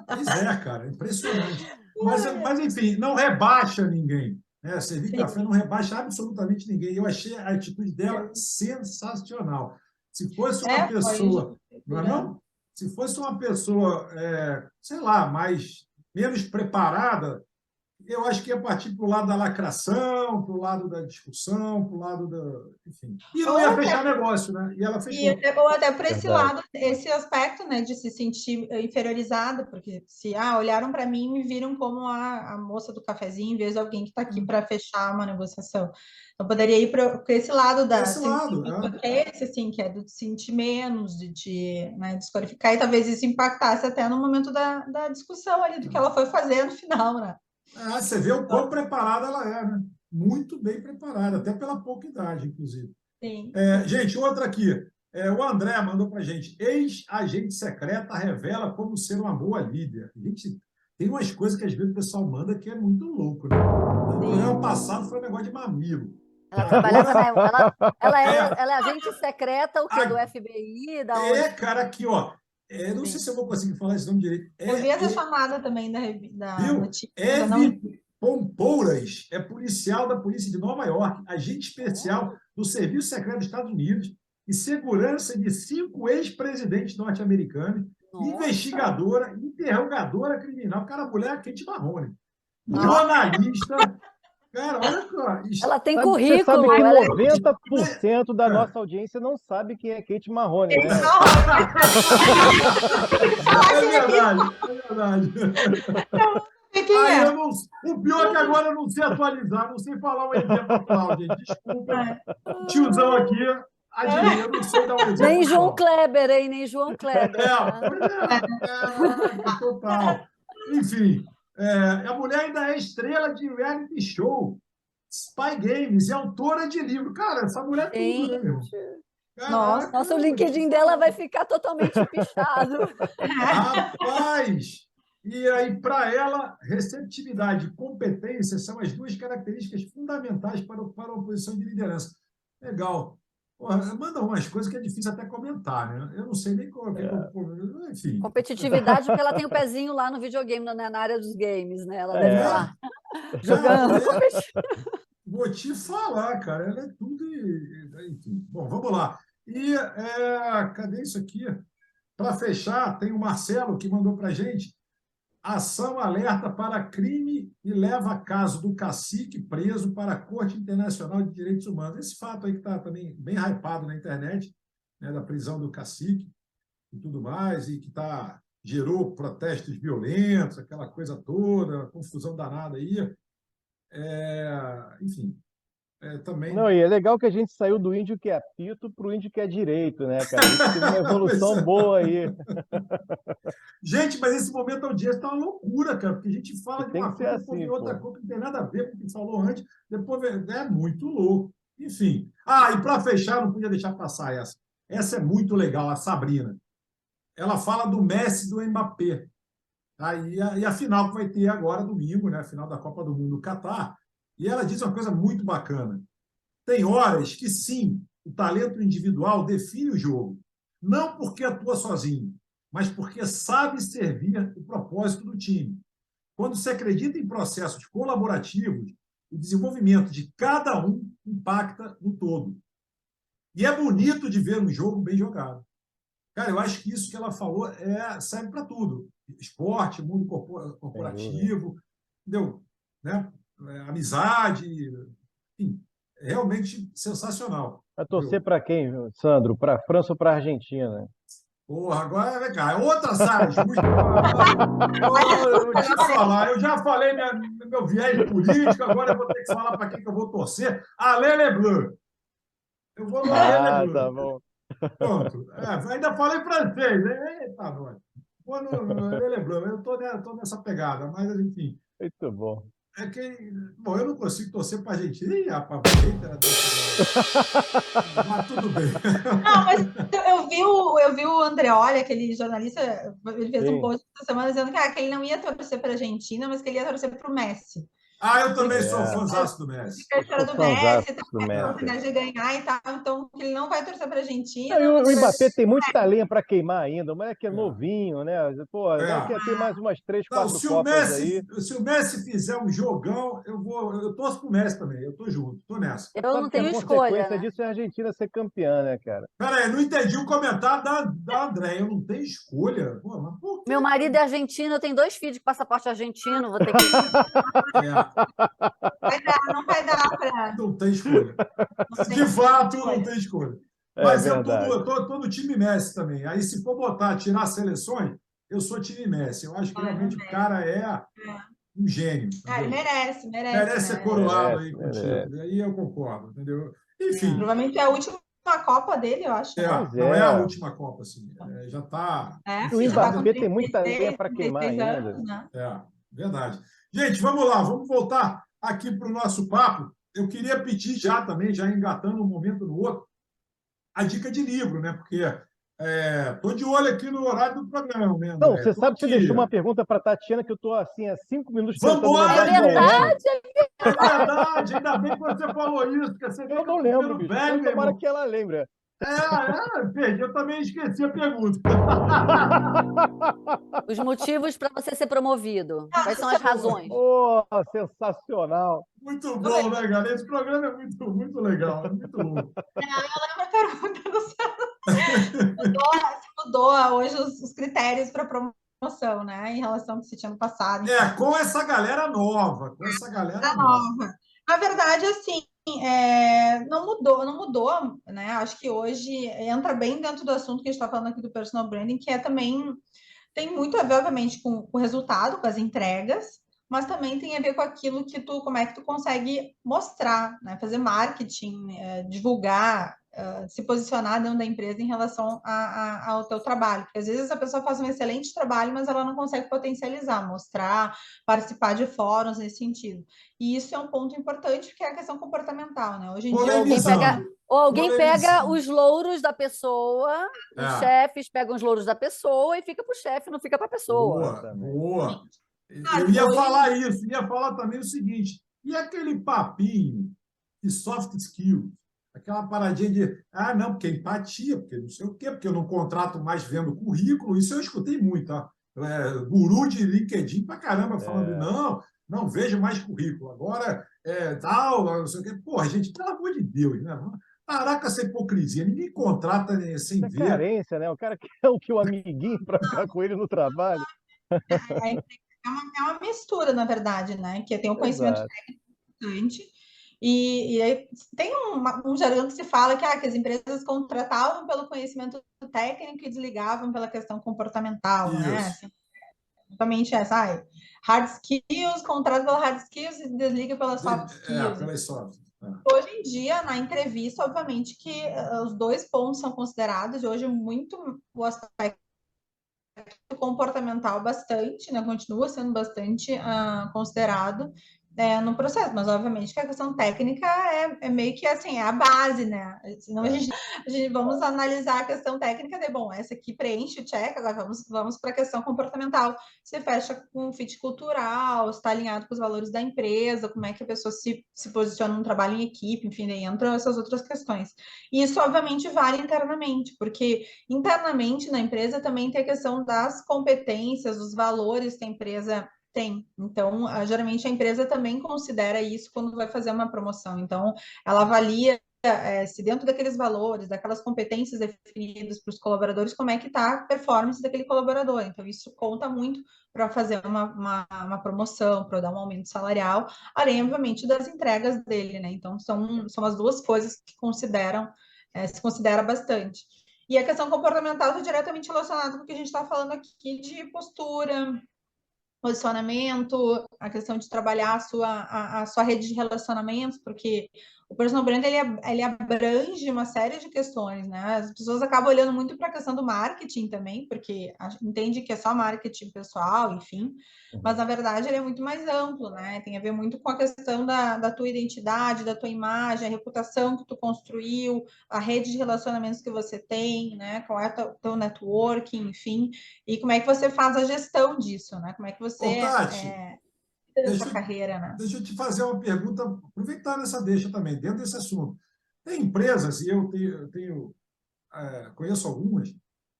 Pois cara, impressionante. Mas, enfim, não rebaixa ninguém. Né? Servir café não rebaixa absolutamente ninguém. Eu achei a atitude dela sensacional. Se fosse uma pessoa... Não? Se fosse uma pessoa, sei lá, menos preparada, eu acho que ia partir para o lado da lacração, para o lado da discussão, para o lado da... Enfim. E não ia fechar negócio, né? E ela fechou. Ou até por esse Verdade. lado, esse aspecto, né, de se sentir inferiorizada, porque se olharam para mim e me viram como a moça do cafezinho, em vez de alguém que está aqui para fechar uma negociação. Eu poderia ir para esse lado Esse lado, que é esse, assim, que é do sentir menos, né, desqualificar, e talvez isso impactasse até no momento da discussão ali, do que ela foi fazer no final, né? Você vê o quão preparada ela é, né? Muito bem preparada, até pela pouca idade, inclusive. Sim. Gente, outra aqui. O André mandou para a gente. Ex-agente secreta revela como ser uma boa líder. Gente, tem umas coisas que às vezes o pessoal manda que é muito louco, né? No programa passado foi um negócio de mamilo. Ela trabalhava ela é agente secreta, o quê? Do FBI? Da onde? Cara, aqui, ó. Não sei se eu vou conseguir falar esse nome direito. Eu vi essa chamada também da notícia. Eve Pompouras é policial da polícia de Nova York, agente especial do Serviço Secreto dos Estados Unidos e segurança de 5 ex-presidentes norte-americanos, investigadora, interrogadora criminal. Cara, a mulher é Kate Marrone. Jornalista. Cara, olha só. Ela tem Você sabe currículo. que 90% da nossa audiência não sabe quem é Kate Marrone, né? É verdade. O pior é que agora eu não sei atualizar, não sei falar um exemplo atual, gente. Desculpa. O tiozão aqui, eu não sei dar um exemplo. Nem João Kleber, hein? Nem João Kleber. Total. Enfim, a mulher ainda é estrela de reality show, Spy Games, e autora de livro. Cara, essa mulher é tudo, né, meu? Nossa, o LinkedIn dela vai ficar totalmente pichado. Rapaz! E aí, para ela, receptividade e competência são as duas características fundamentais para uma posição de liderança. Legal. Porra, manda umas coisas que é difícil até comentar, né? Eu não sei nem como. Enfim. Competitividade, porque ela tem o pezinho lá no videogame, na área dos games, né? Ela deve estar lá jogando. Vou te falar, cara. Ela é tudo. Enfim. Bom, vamos lá. E cadê isso aqui? Para fechar, tem o Marcelo que mandou para a gente. Ação alerta para crime e leva caso do cacique preso para a Corte Internacional de Direitos Humanos. Esse fato aí que está também bem hypado na internet, né, da prisão do cacique e tudo mais, e que gerou protestos violentos, aquela coisa toda, confusão danada aí. Enfim, também... Não, e é legal que a gente saiu do índio que é apito para o índio que é direito, né, cara? A gente teve uma evolução boa aí. Gente, mas esse momento da audiência está uma loucura, cara, porque a gente fala de uma coisa, depois de outra coisa, que não tem nada a ver com o que falou antes, depois é muito louco. Enfim. E para fechar, não podia deixar passar essa. Essa é muito legal, a Sabrina. Ela fala do Messi e do Mbappé. E a final que vai ter agora, domingo, né? A final da Copa do Mundo do Catar. E ela diz uma coisa muito bacana. Tem horas que, sim, o talento individual define o jogo. Não porque atua sozinho, mas porque sabe servir o propósito do time. Quando se acredita em processos colaborativos, o desenvolvimento de cada um impacta no todo. E é bonito de ver um jogo bem jogado. Cara, eu acho que isso que ela falou serve para tudo. Esporte, mundo corporativo, entendeu? Né? Amizade, enfim, é realmente sensacional. Vai torcer para quem, Sandro? Para a França ou para a Argentina? Porra, agora vem cá, outra saia justa. Eu vou te falar, eu já falei meu viés político, agora eu vou ter que falar para quem que eu vou torcer. Alain Leblanc. Eu vou no Alain Leblanc. Tá bom. Pronto. Ainda falei francês. Eita, nós. Vou no Alain Leblanc. Eu estou nessa pegada, mas enfim. Muito bom. Bom, eu não consigo torcer para a Argentina. Ih, rapaz, mas tudo bem. Não, mas eu vi o Andreoli, aquele jornalista, ele fez um post essa semana dizendo que ele não ia torcer para a Argentina, mas que ele ia torcer para o Messi. Eu também sou fãzaço do Messi. Terceira do Fãzaço Messi, do a Messi. oportunidade de ganhar e tal, então ele não vai torcer para a Argentina. Não, e o mas- Mbappé tem muita lenha para queimar ainda. O moleque é É. novinho, né? Pô, É. quer ter mais umas 3, Não, 4 Copas aí. se o Messi fizer um jogão, eu torço pro Messi também. Eu tô junto, tô nessa. Eu Sabe não que a tenho escolha, consequência né? disso é a Argentina ser campeã, né, cara? Pera aí, não entendi o comentário da André. Eu não tenho escolha. Pô, mas por quê? Meu marido é argentino, eu tenho 2 filhos de passaporte argentino, vou ter que. Não vai dar para. Não tem escolha. Não tem De fato, não escolha. tem escolha. É Mas eu verdade. tô no time Messi também. Aí, se for tirar seleções, eu sou time Messi. Eu acho que realmente o cara é um gênio. Ele Entendeu? merece, Merece ser né? coroado Merece, aí com o merece. título. E aí eu concordo, entendeu? Enfim, Provavelmente é a última Copa dele, eu acho, né? Pois não é a é. última Copa, assim. Já está. E o Já tá com Mbappé tem muita lenha 33, para queimar 33 ainda. anos, né? Verdade. Gente, vamos lá, vamos voltar aqui para o nosso papo. Eu queria pedir já também, já engatando um momento no outro, a dica de livro, né? Porque estou de olho aqui no horário do programa, né, Não, André? você Estou sabe que você aqui. deixou uma pergunta para a Tatiana que eu estou assim há 5 minutos Vamos tentando embora, lembrar É qual é. verdade, É verdade, ainda bem que você falou isso, porque você vê Eu que eu não tô lembro, ficando bicho. velho, Então meu tomara irmão. que ela lembre. Perdi, eu também esqueci a pergunta. os motivos para você ser promovido. Quais são as razões? Oh, sensacional. Muito bom, né, galera? Esse programa é muito, muito legal, é muito bom. A pergunta do se mudou hoje os critérios para promoção, né? Em relação ao que se tinha no passado. Com essa galera nova, com essa galera nova. Nova. Na verdade, assim, não mudou, né? Acho que hoje entra bem dentro do assunto que a gente está falando aqui do personal branding, que também tem muito a ver, obviamente, com o resultado, com as entregas, mas também tem a ver com aquilo que como é que tu consegue mostrar, né? Fazer marketing, divulgar, se posicionar dentro da empresa em relação ao teu trabalho. Porque às vezes a pessoa faz um excelente trabalho, mas ela não consegue potencializar, mostrar, participar de fóruns nesse sentido. E isso é um ponto importante, porque é a questão comportamental, né? Hoje em dia Ou alguém pega Polemizando. os louros da pessoa, os chefes pegam os louros da pessoa e fica para o chefe, não fica para a pessoa. Boa. Eu ia falar isso, ia falar também o seguinte: e aquele papinho de soft skills? Aquela paradinha de, não, porque empatia, porque não sei o quê, porque eu não contrato mais vendo currículo. Isso eu escutei muito, tá? Guru de LinkedIn pra caramba, falando, não vejo mais currículo. Agora, tal, não sei o quê. Porra, gente, pelo amor de Deus, né? Parar com essa hipocrisia. Ninguém contrata sem ver. Carência, né? O cara quer o amiguinho para ficar com ele no trabalho. É uma mistura, na verdade, né? Que tem um conhecimento técnico importante. E aí tem um jargão que se fala que as empresas contratavam pelo conhecimento técnico e desligavam pela questão comportamental, né? Assim, exatamente essa. Hard skills, contrata pela hard skills e desliga pela soft skills. Pelas soft. Hoje em dia, na entrevista, obviamente que os dois pontos são considerados, e hoje muito o aspecto comportamental bastante, né? Continua sendo bastante considerado no processo, mas obviamente que a questão técnica é meio que assim, é a base, né? Senão a gente vamos analisar a questão técnica de, bom, essa aqui preenche o check, agora vamos para a questão comportamental. Se fecha com um fit cultural, está alinhado com os valores da empresa, como é que a pessoa se posiciona no trabalho em equipe, enfim, daí entram essas outras questões. E isso, obviamente, vale internamente, porque internamente na empresa também tem a questão das competências, os valores que a empresa tem. Então, geralmente a empresa também considera isso quando vai fazer uma promoção. Então, ela avalia se dentro daqueles valores, daquelas competências definidas para os colaboradores, como é que está a performance daquele colaborador. Então, isso conta muito para fazer uma promoção, para dar um aumento salarial, além, obviamente, das entregas dele, né? Então, são as duas coisas que se considera bastante. E a questão comportamental está diretamente relacionada com o que a gente está falando aqui de postura, posicionamento, a questão de trabalhar a sua rede de relacionamentos, porque o personal brand ele abrange uma série de questões, né? As pessoas acabam olhando muito para a questão do marketing também, porque entende que é só marketing pessoal, enfim, mas na verdade ele é muito mais amplo, né? Tem a ver muito com a questão da tua identidade, da tua imagem, a reputação que tu construiu, a rede de relacionamentos que você tem, né? Qual é o teu networking, enfim, e como é que você faz a gestão disso, né? Como é que você da sua carreira, né? Deixa eu te fazer uma pergunta, aproveitar essa deixa também, dentro desse assunto. Tem empresas, e eu conheço algumas,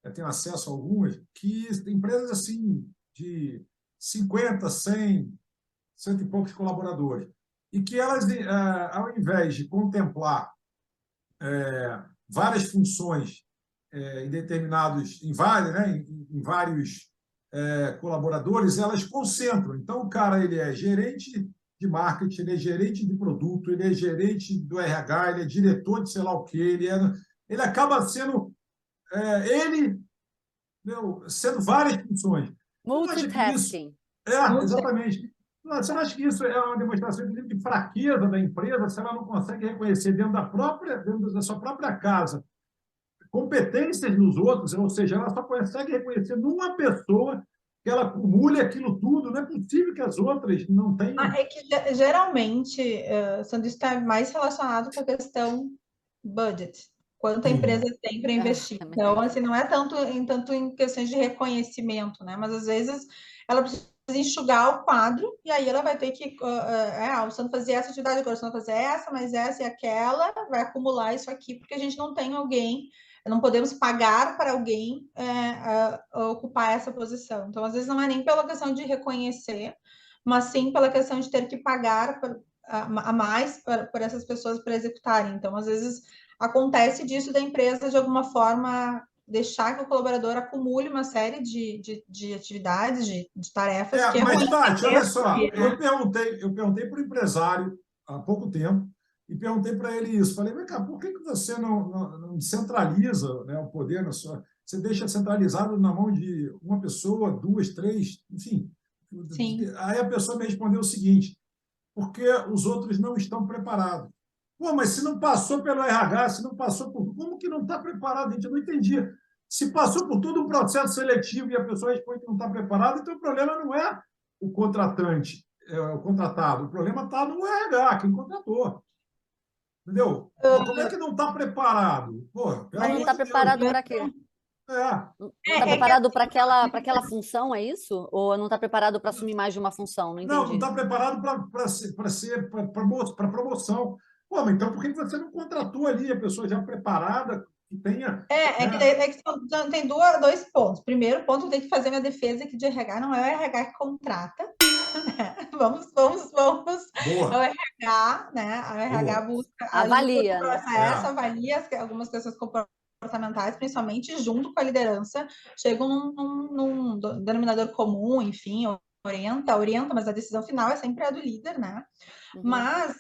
eu tenho acesso a algumas, que empresas assim de 50, 100, cento e poucos colaboradores, e que elas, ao invés de contemplar várias funções em vários colaboradores, elas concentram. Então, o cara ele é gerente de marketing, ele é gerente de produto, ele é gerente do RH, ele é diretor de sei lá o quê, ele acaba sendo ele sendo várias funções. Multitasking. Exatamente. Você não acha que isso é uma demonstração de fraqueza da empresa se ela não consegue reconhecer dentro da sua própria casa competências nos outros, ou seja, ela só consegue reconhecer numa pessoa que ela acumule aquilo tudo, não é possível que as outras não tenham. É que geralmente, Sandro, isso está mais relacionado com a questão budget, quanto a empresa tem para investir. Então, assim, não é tanto em questões de reconhecimento, né? Mas às vezes ela precisa enxugar o quadro e aí ela vai ter que o Sandro fazia essa atividade, agora o Sandro fazer essa, mas essa e aquela, vai acumular isso aqui, porque a gente não tem alguém, não podemos pagar para alguém ocupar essa posição. Então, às vezes não é nem pela questão de reconhecer, mas sim pela questão de ter que pagar a mais por essas pessoas para executarem. Então, às vezes acontece disso da empresa de alguma forma deixar que o colaborador acumule uma série de atividades, de tarefas que é mas, ruim. Tati, olha só, eu perguntei para o empresário há pouco tempo e perguntei para ele isso. Falei, vem cá, por que você não centraliza, né, o poder na sua... Você deixa centralizado na mão de uma pessoa, duas, três, enfim. Sim. Aí a pessoa me respondeu o seguinte, porque os outros não estão preparados. Pô, mas se não passou pelo RH, se não passou por... Como que não está preparado? Gente, eu não entendi. Se passou por todo um processo seletivo e a pessoa responde que não está preparada, então o problema não é o contratante, o contratado. O problema está no RH, quem contratou. Entendeu? Como é que não está preparado? Pô, mas não está preparado para quê? Não está preparado para aquela função, é isso? Ou não está preparado para assumir mais de uma função? Não entendi. Não está preparado para promoção. Pô, mas então por que você não contratou ali a pessoa já preparada, que tenha... que tem dois pontos. Primeiro ponto, eu tenho que fazer minha defesa aqui de RH, não é o RH que contrata. Vamos. Boa. É o RH, né? O RH busca avalia, processo, avalia algumas questões comportamentais, principalmente junto com a liderança, chegam num denominador comum, enfim, orienta, mas a decisão final é sempre a do líder, né? Uhum. Mas,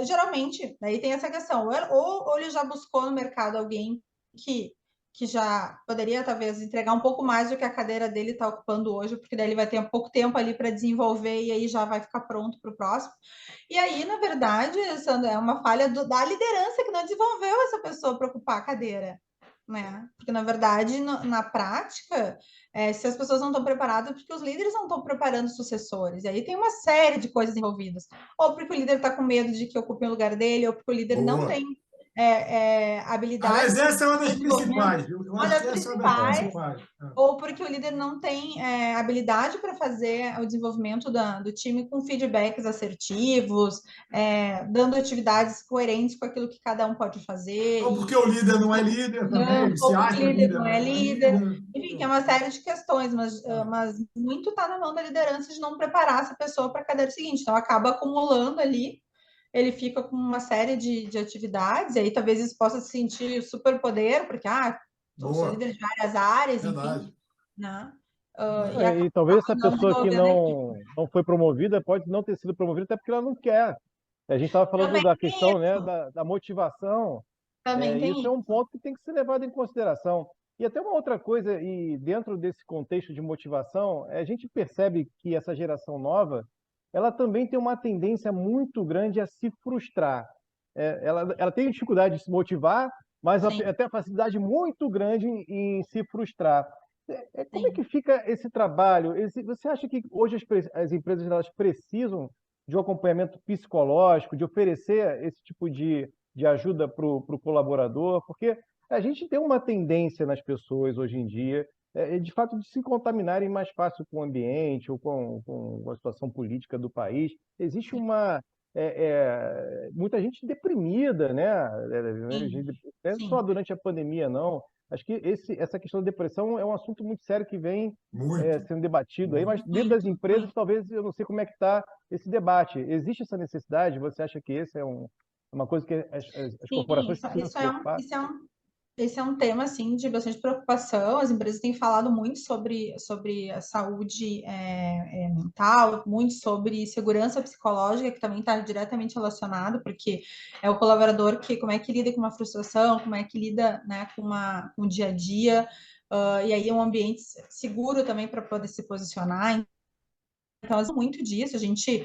geralmente, daí tem essa questão, ou ele já buscou no mercado alguém que já poderia, talvez, entregar um pouco mais do que a cadeira dele está ocupando hoje, porque daí ele vai ter pouco tempo ali para desenvolver e aí já vai ficar pronto para o próximo. E aí, na verdade, Sandra, é uma falha da liderança que não desenvolveu essa pessoa para ocupar a cadeira, né? Porque, na verdade, na prática, se as pessoas não estão preparadas, porque os líderes não estão preparando sucessores. E aí tem uma série de coisas envolvidas. Ou porque o líder está com medo de que ocupe o lugar dele, ou porque o líder não tem habilidade. Mas essa é uma das principais. Uma das principais. Ou porque o líder não tem habilidade para fazer o desenvolvimento do time com feedbacks assertivos, dando atividades coerentes com aquilo que cada um pode fazer. Ou porque o líder não é líder também, ele se acha líder. Enfim, é uma série de questões, mas muito está na mão da liderança de não preparar essa pessoa para a cadeira seguinte. Então, acaba acumulando ali, ele fica com uma série de atividades, e aí talvez isso possa se sentir superpoder, porque, sou líder de várias áreas, enfim. Né? E talvez essa pessoa que não foi promovida pode não ter sido promovida até porque ela não quer. A gente estava falando da questão, né, da motivação. Isso é um ponto que tem que ser levado em consideração. E até uma outra coisa, e dentro desse contexto de motivação, a gente percebe que essa geração nova, ela também tem uma tendência muito grande a se frustrar. Ela tem dificuldade de se motivar, mas ela tem a facilidade muito grande em se frustrar. Como é que fica esse trabalho? Você acha que hoje as empresas elas precisam de um acompanhamento psicológico, de oferecer esse tipo de ajuda para o colaborador? Porque a gente tem uma tendência nas pessoas hoje em dia de fato, de se contaminarem mais fácil com o ambiente ou com a situação política do país. Existe muita gente deprimida, né? Sim, Não é só sim, durante a pandemia, não. Acho que essa questão da depressão é um assunto muito sério que vem Muito, sendo debatido aí, mas muito. dentro das muito, empresas, muito. talvez eu não sei como é que está esse debate. Existe essa necessidade? Você acha que esse é uma coisa que as Sim, corporações precisam se preocupar? esse é um tema assim de bastante preocupação. As empresas têm falado muito sobre a saúde mental, muito sobre segurança psicológica, que também está diretamente relacionado, porque é o colaborador que como é que lida com uma frustração, como é que lida, né, com o dia a dia, e aí é um ambiente seguro também para poder se posicionar. Então, muito disso, a gente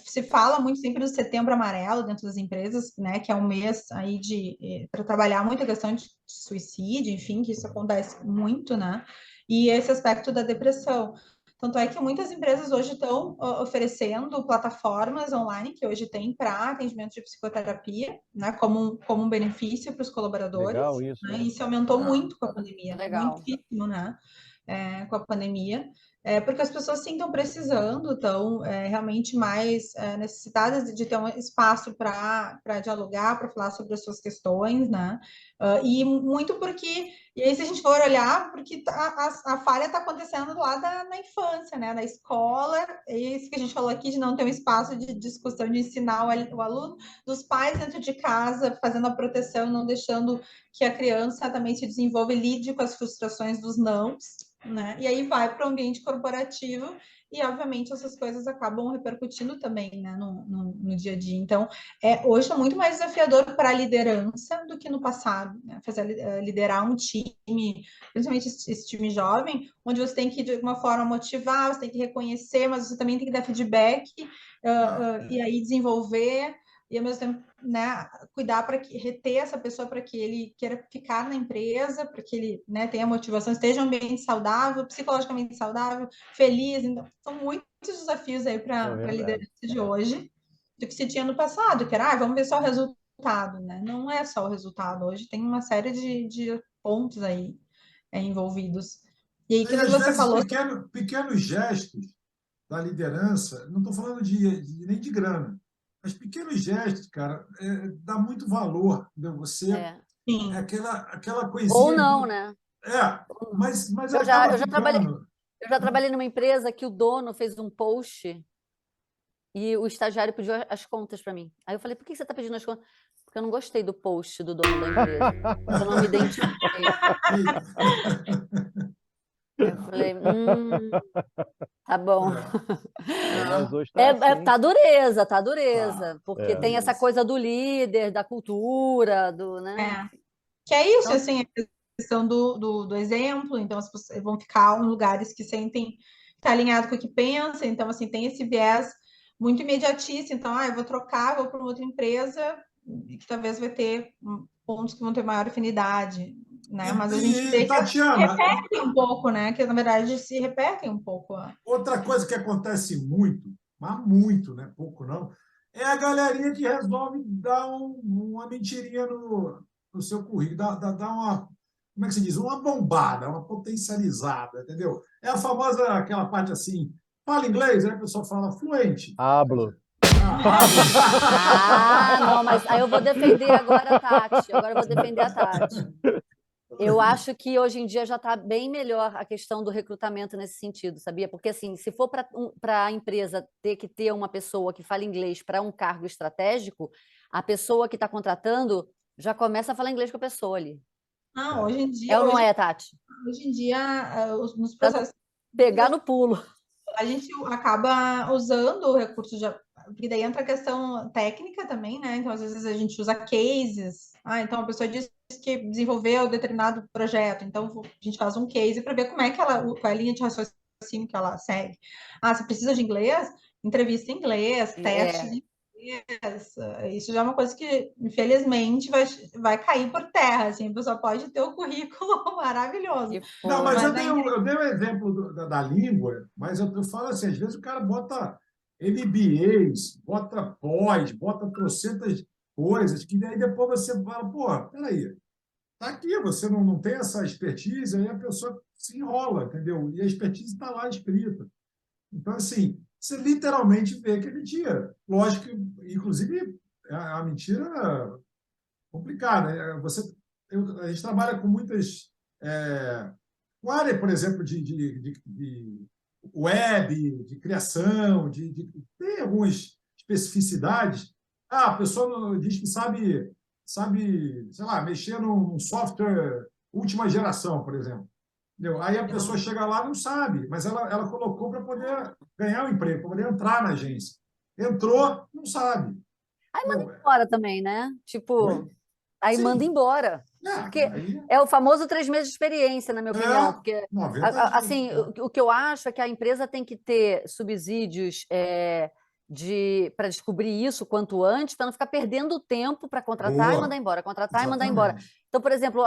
se fala muito sempre do Setembro Amarelo dentro das empresas, né, que é um mês aí para trabalhar muito a questão de suicídio, enfim, que isso acontece muito, né, e esse aspecto da depressão. Tanto é que muitas empresas hoje estão oferecendo plataformas online que hoje tem para atendimento de psicoterapia, né, como um benefício para os colaboradores, Legal isso. né, e isso aumentou muito com a pandemia, Legal. muitíssimo, né, com a pandemia. Porque as pessoas sim estão precisando, estão realmente mais necessitadas de ter um espaço para dialogar, para falar sobre as suas questões, né? E muito porque, e aí se a gente for olhar, porque a falha está acontecendo lá na infância, né? Na escola, é isso que a gente falou aqui, de não ter um espaço de discussão, de ensinar o aluno, dos pais dentro de casa, fazendo a proteção, não deixando que a criança também se desenvolva e lide com as frustrações dos nãos, né? E aí vai para o ambiente corporativo e, obviamente, essas coisas acabam repercutindo também, né, no dia a dia. Então, hoje é muito mais desafiador para a liderança do que no passado, né? Liderar um time, principalmente esse time jovem, onde você tem que, de alguma forma, motivar, você tem que reconhecer, mas você também tem que dar feedback e aí desenvolver e ao mesmo tempo, né, cuidar para reter essa pessoa para que ele queira ficar na empresa, para que ele, né, tenha motivação, esteja em um ambiente saudável, psicologicamente saudável, feliz. Então, são muitos desafios aí para a liderança de hoje do que se tinha no passado, que era, vamos ver só o resultado, né? Não é só o resultado. Hoje tem uma série de pontos aí envolvidos. E aí, que E às você vezes falou. pequenos gestos da liderança, não estou falando nem de grana, mas pequenos gestos, cara, dá muito valor. Entendeu? Você é Sim. aquela Ou coisinha. não, né? Mas Eu já, acaba eu já trabalhei, ficando. eu já trabalhei numa empresa que o dono fez um post e o estagiário pediu as contas para mim. Aí eu falei, por que você está pedindo as contas? Porque eu não gostei do post do dono da empresa. Eu não me identifiquei. Eu falei, tá bom. Mas hoje está assim. Tá Tá, dureza, porque tem essa beleza. coisa do líder, da cultura, do, né? Que é isso, Então, assim, a questão do exemplo, então as pessoas vão ficar em lugares que sentem tá alinhado com o que pensa, então assim, tem esse viés muito imediatista, então, eu vou trocar, vou para uma outra empresa que talvez vai ter pontos que vão ter maior afinidade, né? Mas a gente vê que elas se Tatiana, repetem um pouco, né? Que na verdade se repetem um pouco. outra coisa que acontece muito, mas muito, né? Pouco não, é a galerinha que resolve dar uma mentirinha no seu currículo, dar uma, como é que se diz? Uma bombada, uma potencializada, entendeu? É a famosa, aquela parte assim, fala inglês, aí a pessoa fala fluente. Hablo. não, mas aí eu vou defender agora a Tati. Agora eu vou defender a Tati. Eu acho que hoje em dia já está bem melhor a questão do recrutamento nesse sentido, sabia? Porque, assim, se for para a empresa ter que ter uma pessoa que fale inglês para um cargo estratégico, a pessoa que está contratando já começa a falar inglês com a pessoa ali. Hoje em É dia, ou não é, Tati? hoje em dia, nos Pra não processos pegar no pulo. a gente acaba usando o recurso de. Porque daí entra a questão técnica também, né? Então, às vezes, a gente usa cases. Então a pessoa disse que desenvolveu determinado projeto. Então, a gente faz um case para ver como é que ela, qual é a linha de raciocínio que ela segue. Você precisa de inglês? Entrevista em inglês, testes em inglês. Isso já é uma coisa que, infelizmente, vai cair por terra. Assim, a pessoa pode ter o currículo maravilhoso. Não, mas Mas eu dei o exemplo da língua, mas eu falo assim, às vezes o cara bota MBAs, bota pós, bota trocentas coisas, que daí depois você fala, pô, peraí, Está aqui, você não tem essa expertise, aí a pessoa se enrola, entendeu? E a expertise está lá escrita. Então, assim, você literalmente vê que é mentira. Lógico que, inclusive, é uma mentira complicada. A gente trabalha com muitas. Com área, por exemplo, de web, de criação, tem algumas especificidades. Ah, a pessoa diz que sabe, sei lá, mexer num software última geração, por exemplo. Entendeu? Aí a pessoa chega lá e não sabe, mas ela colocou para poder ganhar o emprego, para poder entrar na agência. Entrou, não sabe. Aí manda Entendeu? embora também, né? Tipo, Oi? aí manda Sim. embora. Porque Aí é o famoso 3 meses de experiência, na minha opinião. é Porque, 90 dias. assim, o que eu acho é que a empresa tem que ter subsídios para descobrir isso quanto antes, para não ficar perdendo tempo para contratar e mandar Boa, embora, contratar e mandar embora. exatamente. Então, por exemplo,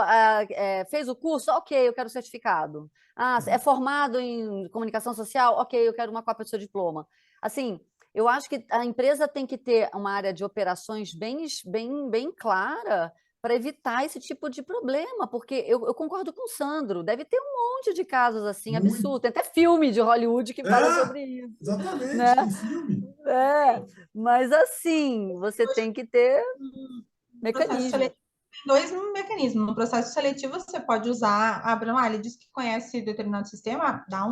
fez o curso? Ok, eu quero o certificado. Ah, é formado em comunicação social? Ok, eu quero uma cópia do seu diploma. Assim, eu acho que a empresa tem que ter uma área de operações bem clara para evitar esse tipo de problema, porque eu concordo com o Sandro, deve ter um monte de casos assim, Muito. absurdo. Tem até filme de Hollywood que fala É, sobre isso, exatamente, né? tem filme. É, mas assim, você tem que ter No processo mecanismo. seletivo, tem dois mecanismos. No processo seletivo, você pode usar. Ele diz que conhece determinado sistema, dá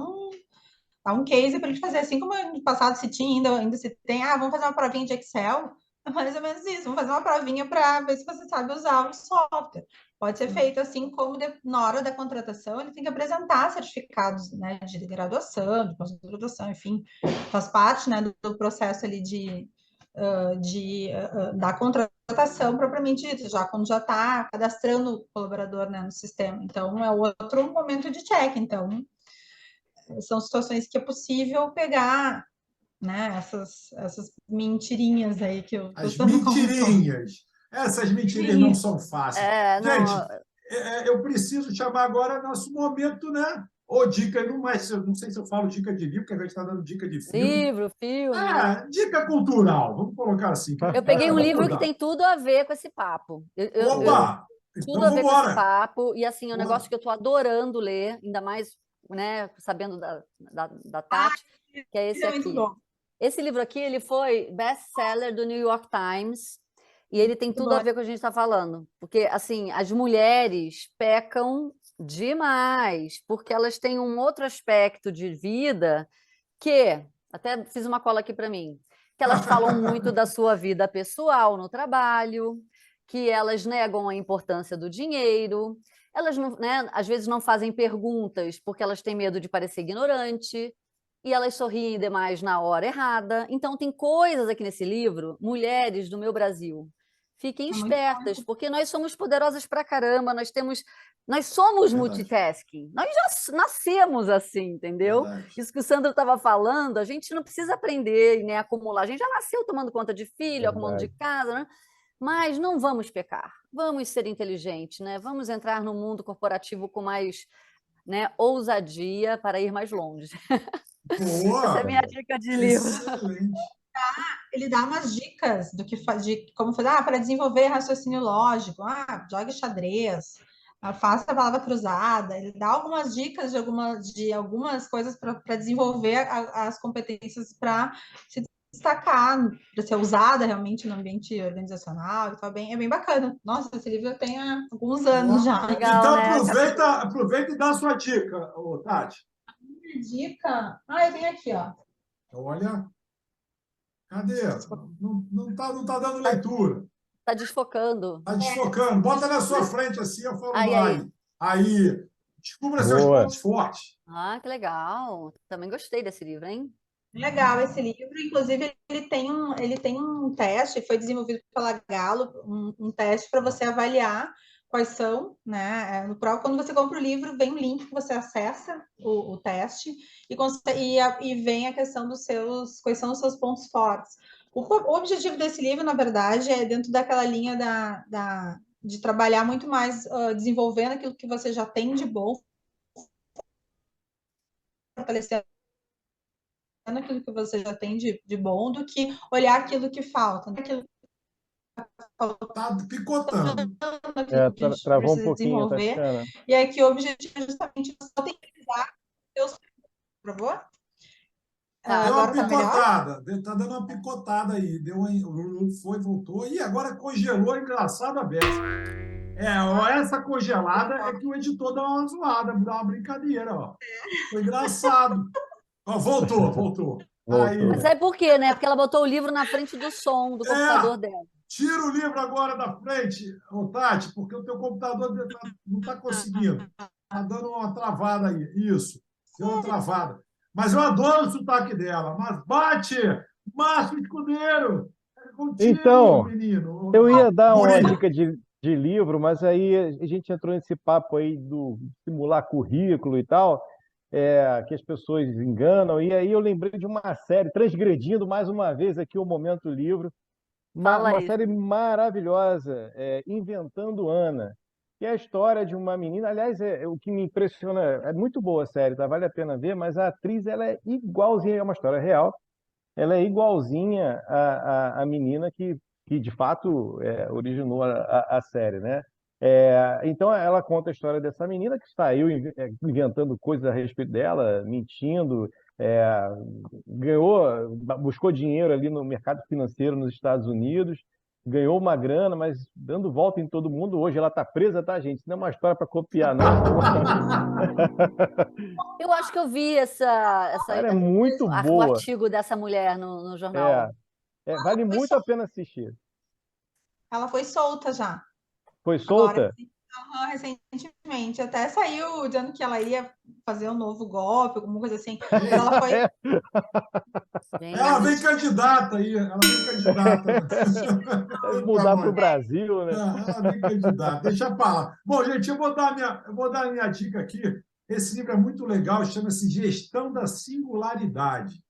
um case para ele fazer. Assim como no passado se tinha, ainda se tem, vamos fazer uma provinha de Excel. É mais ou menos isso, vamos fazer uma provinha para ver se você sabe usar o software. Pode ser feito assim como na hora da contratação, ele tem que apresentar certificados, né, de graduação, de pós-graduação, enfim, faz parte, né, do processo ali da contratação propriamente dita, já quando já está cadastrando o colaborador, né, no sistema. Então, é outro momento de check. Então, são situações que é possível pegar, né, essas mentirinhas aí que o As Sandro comentou. mentirinhas. Essas mentirinhas não são fáceis. Não, Gente, eu preciso chamar agora nosso momento, né? Ou dica, não sei se eu falo dica de livro, porque a gente está dando dica de filme. livro, filme. Dica cultural, vamos colocar assim. Eu peguei um livro Vamos que dar. tem tudo a ver com esse papo. Opa! Tudo Então a ver vamos com esse embora. papo, e assim, é um negócio que eu estou adorando ler, ainda mais, né, sabendo da Tati, que é Isso esse é muito aqui. bom. Esse livro aqui, ele foi best-seller do New York Times, e ele tem Muito tudo a bom. ver com o que a gente está falando, porque, assim, as mulheres pecam demais, porque elas têm um outro aspecto de vida que, até fiz uma cola aqui para mim, que elas falam muito da sua vida pessoal no trabalho, que elas negam a importância do dinheiro, elas não, né, às vezes não fazem perguntas porque elas têm medo de parecer ignorante, e elas sorriem demais na hora errada. Então, tem coisas aqui nesse livro, mulheres do meu Brasil. Fiquem É muito espertas, porque nós somos poderosas pra caramba, nós somos Verdade, multitasking, nós já nascemos assim, entendeu? verdade. Isso que o Sandro estava falando, a gente não precisa aprender, né, acumular. A gente já nasceu tomando conta de filho, arrumando de Verdade. casa, né? Mas não vamos pecar. Vamos ser inteligentes, né? Vamos entrar no mundo corporativo com mais, né, ousadia para ir mais longe. Essa é a Boa! minha dica de livro. Excelente. Ele dá umas dicas do que de como fazer, para desenvolver raciocínio lógico, jogue xadrez, faça a palavra cruzada. Ele dá algumas dicas de algumas coisas para desenvolver as competências para se destacar, para ser usada realmente no ambiente organizacional. Então, é bem bacana. Nossa, esse livro eu tenho há alguns anos Ó. já. Legal, Então né? aproveita e dá a sua dica, ô, Tati. Dica. Eu tenho aqui, ó. Olha, cadê? Não tá dando leitura. Tá desfocando. Está desfocando. Bota na sua frente assim, eu falo Aí. mais. Aí, descubra seus Boa. pontos fortes. Ah, que legal. Também gostei desse livro, hein? Legal esse livro, inclusive ele tem um teste, foi desenvolvido pela Gallup, um teste para você avaliar quais são, né? Quando você compra o livro, vem um link que você acessa o teste e vem a questão quais são os seus pontos fortes. O objetivo desse livro, na verdade, é dentro daquela linha de trabalhar muito mais desenvolvendo aquilo que você já tem de bom, fortalecendo aquilo que você já tem de bom do que olhar aquilo que falta. Aquilo Está picotando. Aqui que a gente Travou um precisa pouquinho, desenvolver. Tatiana. E aqui o objetivo é justamente você utilizar seus... Por favor? Deu uma Agora tá melhor? picotada, está dando uma picotada aí. Foi, voltou, e agora congelou, engraçado a beça. Essa congelada é que o editor dá uma zoada, dá uma brincadeira. Ó. Foi engraçado. Ó, voltou. Aí. Mas sabe por quê, né? Porque ela botou o livro na frente do som do computador dela. Tira o livro agora da frente, ô, Tati, porque o teu computador não está conseguindo. Está dando uma travada aí. Isso, deu uma travada. Mas eu adoro o sotaque dela. Mas bate! Márcio Escudeiro! É contigo, Então, menino. eu ia dar uma Guri. dica de livro, mas aí a gente entrou nesse papo aí do simular currículo e tal, que as pessoas enganam, e aí eu lembrei de uma série, transgredindo mais uma vez aqui o Momento Livro, Fala uma aí. série maravilhosa, Inventando Ana, que é a história de uma menina. Aliás, o que me impressiona, é muito boa a série, tá? Vale a pena ver, mas a atriz ela é igualzinha, é uma história real, ela é igualzinha à menina que de fato originou a série, né? Então ela conta a história dessa menina que saiu inventando coisas a respeito dela, mentindo, buscou dinheiro ali no mercado financeiro nos Estados Unidos, ganhou uma grana, mas dando volta em todo mundo. Hoje ela está presa, tá, gente? Isso não é uma história para copiar, não. Eu acho que eu vi Ela é muito o boa. artigo dessa mulher no jornal. Vale muito a pena assistir. Ela foi solta já. Foi Agora, solta? recentemente. Até saiu dizendo que ela ia fazer um novo golpe, alguma coisa assim. Mas ela foi... Ela vem candidata aí. Ela vem candidata. Deve mudar para o Brasil, né? Ela vem candidata. Deixa para lá. Bom, gente, eu vou dar a minha dica aqui. Esse livro é muito legal, chama-se Gestão da Singularidade.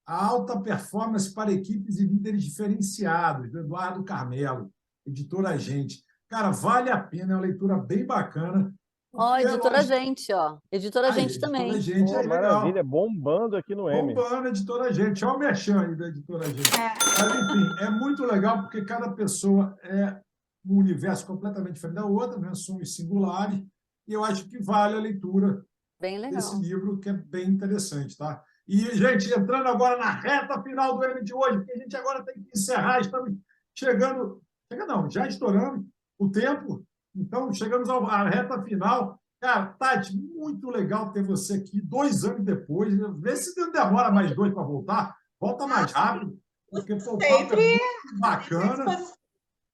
A alta performance para equipes e líderes diferenciados, do Eduardo Carmelo, editora Gente. Cara, vale a pena, é uma leitura bem bacana. Ó, editora Gente, ó. Editora Gente também. Editora Gente, Pô, aí, maravilha, legal. bombando aqui no M. Bombando, editora Gente. Olha o merchan aí da editora Gente. Mas, enfim, é muito legal porque cada pessoa é um universo completamente diferente da outra, né? Somos singulares, e eu acho que vale a leitura Bem legal. desse livro, que é bem interessante, tá? E, gente, entrando agora na reta final do M de hoje, porque a gente agora tem que encerrar, estamos chegando... Não, já estouramos o tempo, então chegamos à reta final. Cara, Tati, muito legal ter você aqui 2 anos depois. Vê se não demora mais 2 para voltar. Volta mais rápido, porque o papo é muito bacana.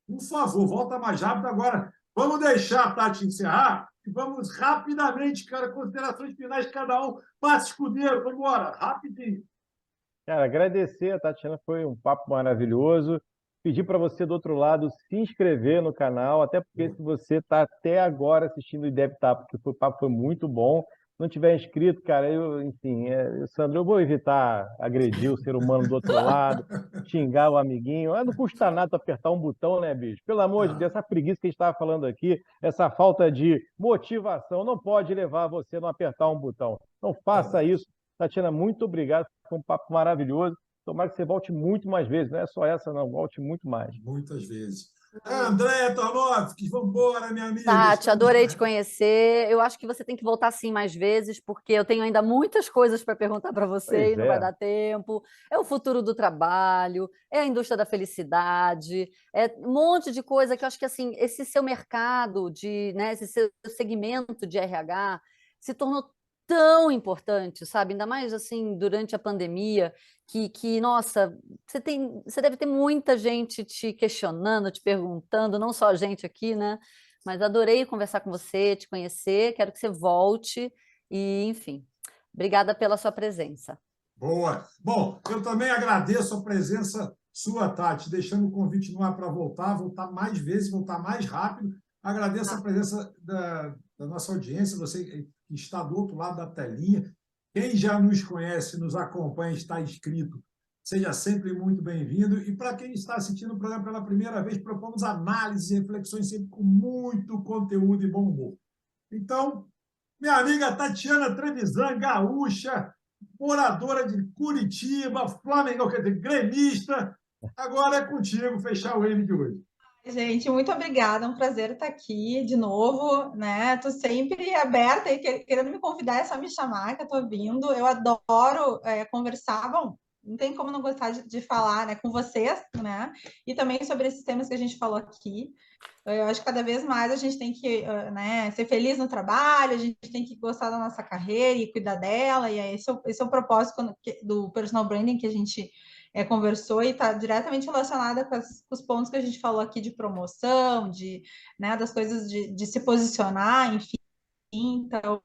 Por favor, volta mais rápido. Agora, vamos deixar a Tati encerrar e vamos rapidamente, cara, considerações finais de cada um. Márcio Escudeiro, vamos embora, rapidinho. Cara, agradecer a Tatiana, foi um papo maravilhoso. Pedir para você do outro lado se inscrever no canal, até porque se você está até agora assistindo e deve estar, porque o papo foi muito bom. Não tiver inscrito, cara, enfim, Sandro, eu vou evitar agredir o ser humano do outro lado, xingar o amiguinho. Não custa nada apertar um botão, né, bicho? Pelo amor de Deus, essa preguiça que a gente estava falando aqui, essa falta de motivação, não pode levar você a não apertar um botão. Não faça isso. Tatiana, muito obrigado, foi um papo maravilhoso. Tomara que você volte muito mais vezes, não é só essa, não, volte muito mais. Muitas vezes. Andréia Torlovski, vamos embora, minha amiga. Tati, adorei te conhecer. Eu acho que você tem que voltar sim mais vezes, porque eu tenho ainda muitas coisas para perguntar para você e não vai dar tempo. É o futuro do trabalho, é a indústria da felicidade, é um monte de coisa que eu acho que assim, esse seu mercado esse seu segmento de RH se tornou tão importante, sabe? Ainda mais assim durante a pandemia, nossa, você deve ter muita gente te questionando, te perguntando, não só a gente aqui, né? Mas adorei conversar com você, te conhecer, quero que você volte e, enfim, obrigada pela sua presença. Boa. Bom, eu também agradeço a presença sua, Tati, deixando o convite no ar para voltar mais vezes, voltar mais rápido. Agradeço a presença da nossa audiência, você que está do outro lado da telinha. Quem já nos conhece, nos acompanha, está inscrito, seja sempre muito bem-vindo. E para quem está assistindo o programa pela primeira vez, propomos análises e reflexões sempre com muito conteúdo e bom humor. Então, minha amiga Tatiana Trevisan, gaúcha, moradora de Curitiba, Flamengo, quer dizer, gremista, agora é contigo fechar o M de hoje. Gente, muito obrigada, é um prazer estar aqui de novo, né? Tô sempre aberta e querendo me convidar, é só me chamar que eu tô vindo. Eu adoro conversar, bom, não tem como não gostar de falar, né, com vocês, né? E também sobre esses temas que a gente falou aqui. Eu acho que cada vez mais a gente tem que, né, ser feliz no trabalho, a gente tem que gostar da nossa carreira e cuidar dela, e esse é o propósito do personal branding que a gente conversou e está diretamente relacionada com os pontos que a gente falou aqui de promoção, né, das coisas de se posicionar, enfim. Então,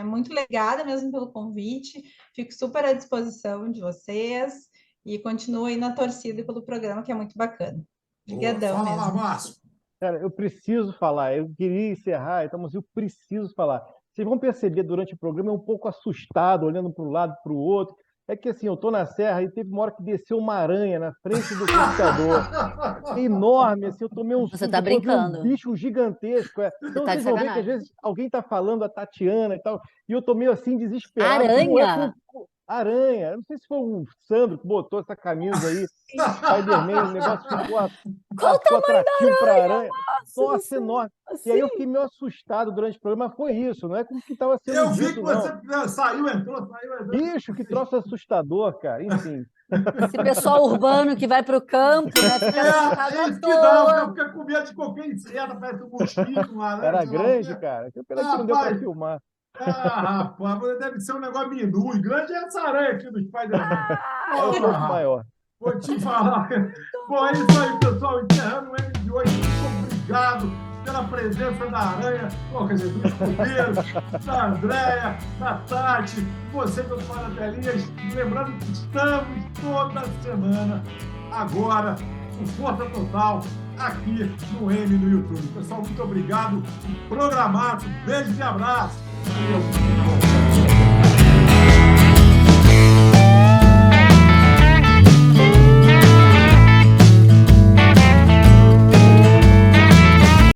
muito obrigada mesmo pelo convite, fico super à disposição de vocês e continuo aí na torcida pelo programa, que é muito bacana. Obrigadão Fala lá, mesmo. Márcio. Cara, eu preciso falar, eu queria encerrar, então, mas eu preciso falar. Vocês vão perceber durante o programa, eu um pouco assustado, olhando para um lado, para o outro. É que assim, eu estou na serra e teve uma hora que desceu uma aranha na frente do computador. Enorme, assim, eu tomei um Você susto, tá eu tô vendo brincando. um bicho gigantesco. Então Tá de vocês vão ver que às sacanagem. vezes alguém está falando, a Tatiana e tal, e eu tô meio assim, desesperado. Aranha? Aranha. Eu não sei se foi o Sandro que botou essa camisa aí, Spider-Man, o negócio Qual o ficou tamanho da atrativo para aranha. aranha? Nossa, enorme. E aí eu fiquei Assim? meio assustado durante o programa, mas foi isso, não é como que estava sendo Eu vi que dito, não. você saiu, entrou. Bicho, que troço assustador, cara. Enfim. Esse pessoal urbano que vai para o campo, né? Fica assustado É à isso que dá, toa. fica com medo de qualquer inseto, parece um mosquito, uma aranha, Era sei lá o grande, quê. cara. Que pena que não deu para filmar. Rapaz, deve ser um negócio minúsculo. Grande é essa aranha aqui do Spider-Man. É um pouco maior. Vou te falar. Bom, é isso aí, pessoal. Encerrando o M de hoje. Muito obrigado pela presença da Aranha, quer dizer, do Escudeiro, da Andréia, da Tati, você do Paratelinhas. Lembrando que estamos toda semana, agora, com força total, aqui no M no YouTube. Pessoal, muito obrigado. Programaço. Beijo e abraço. Valeu.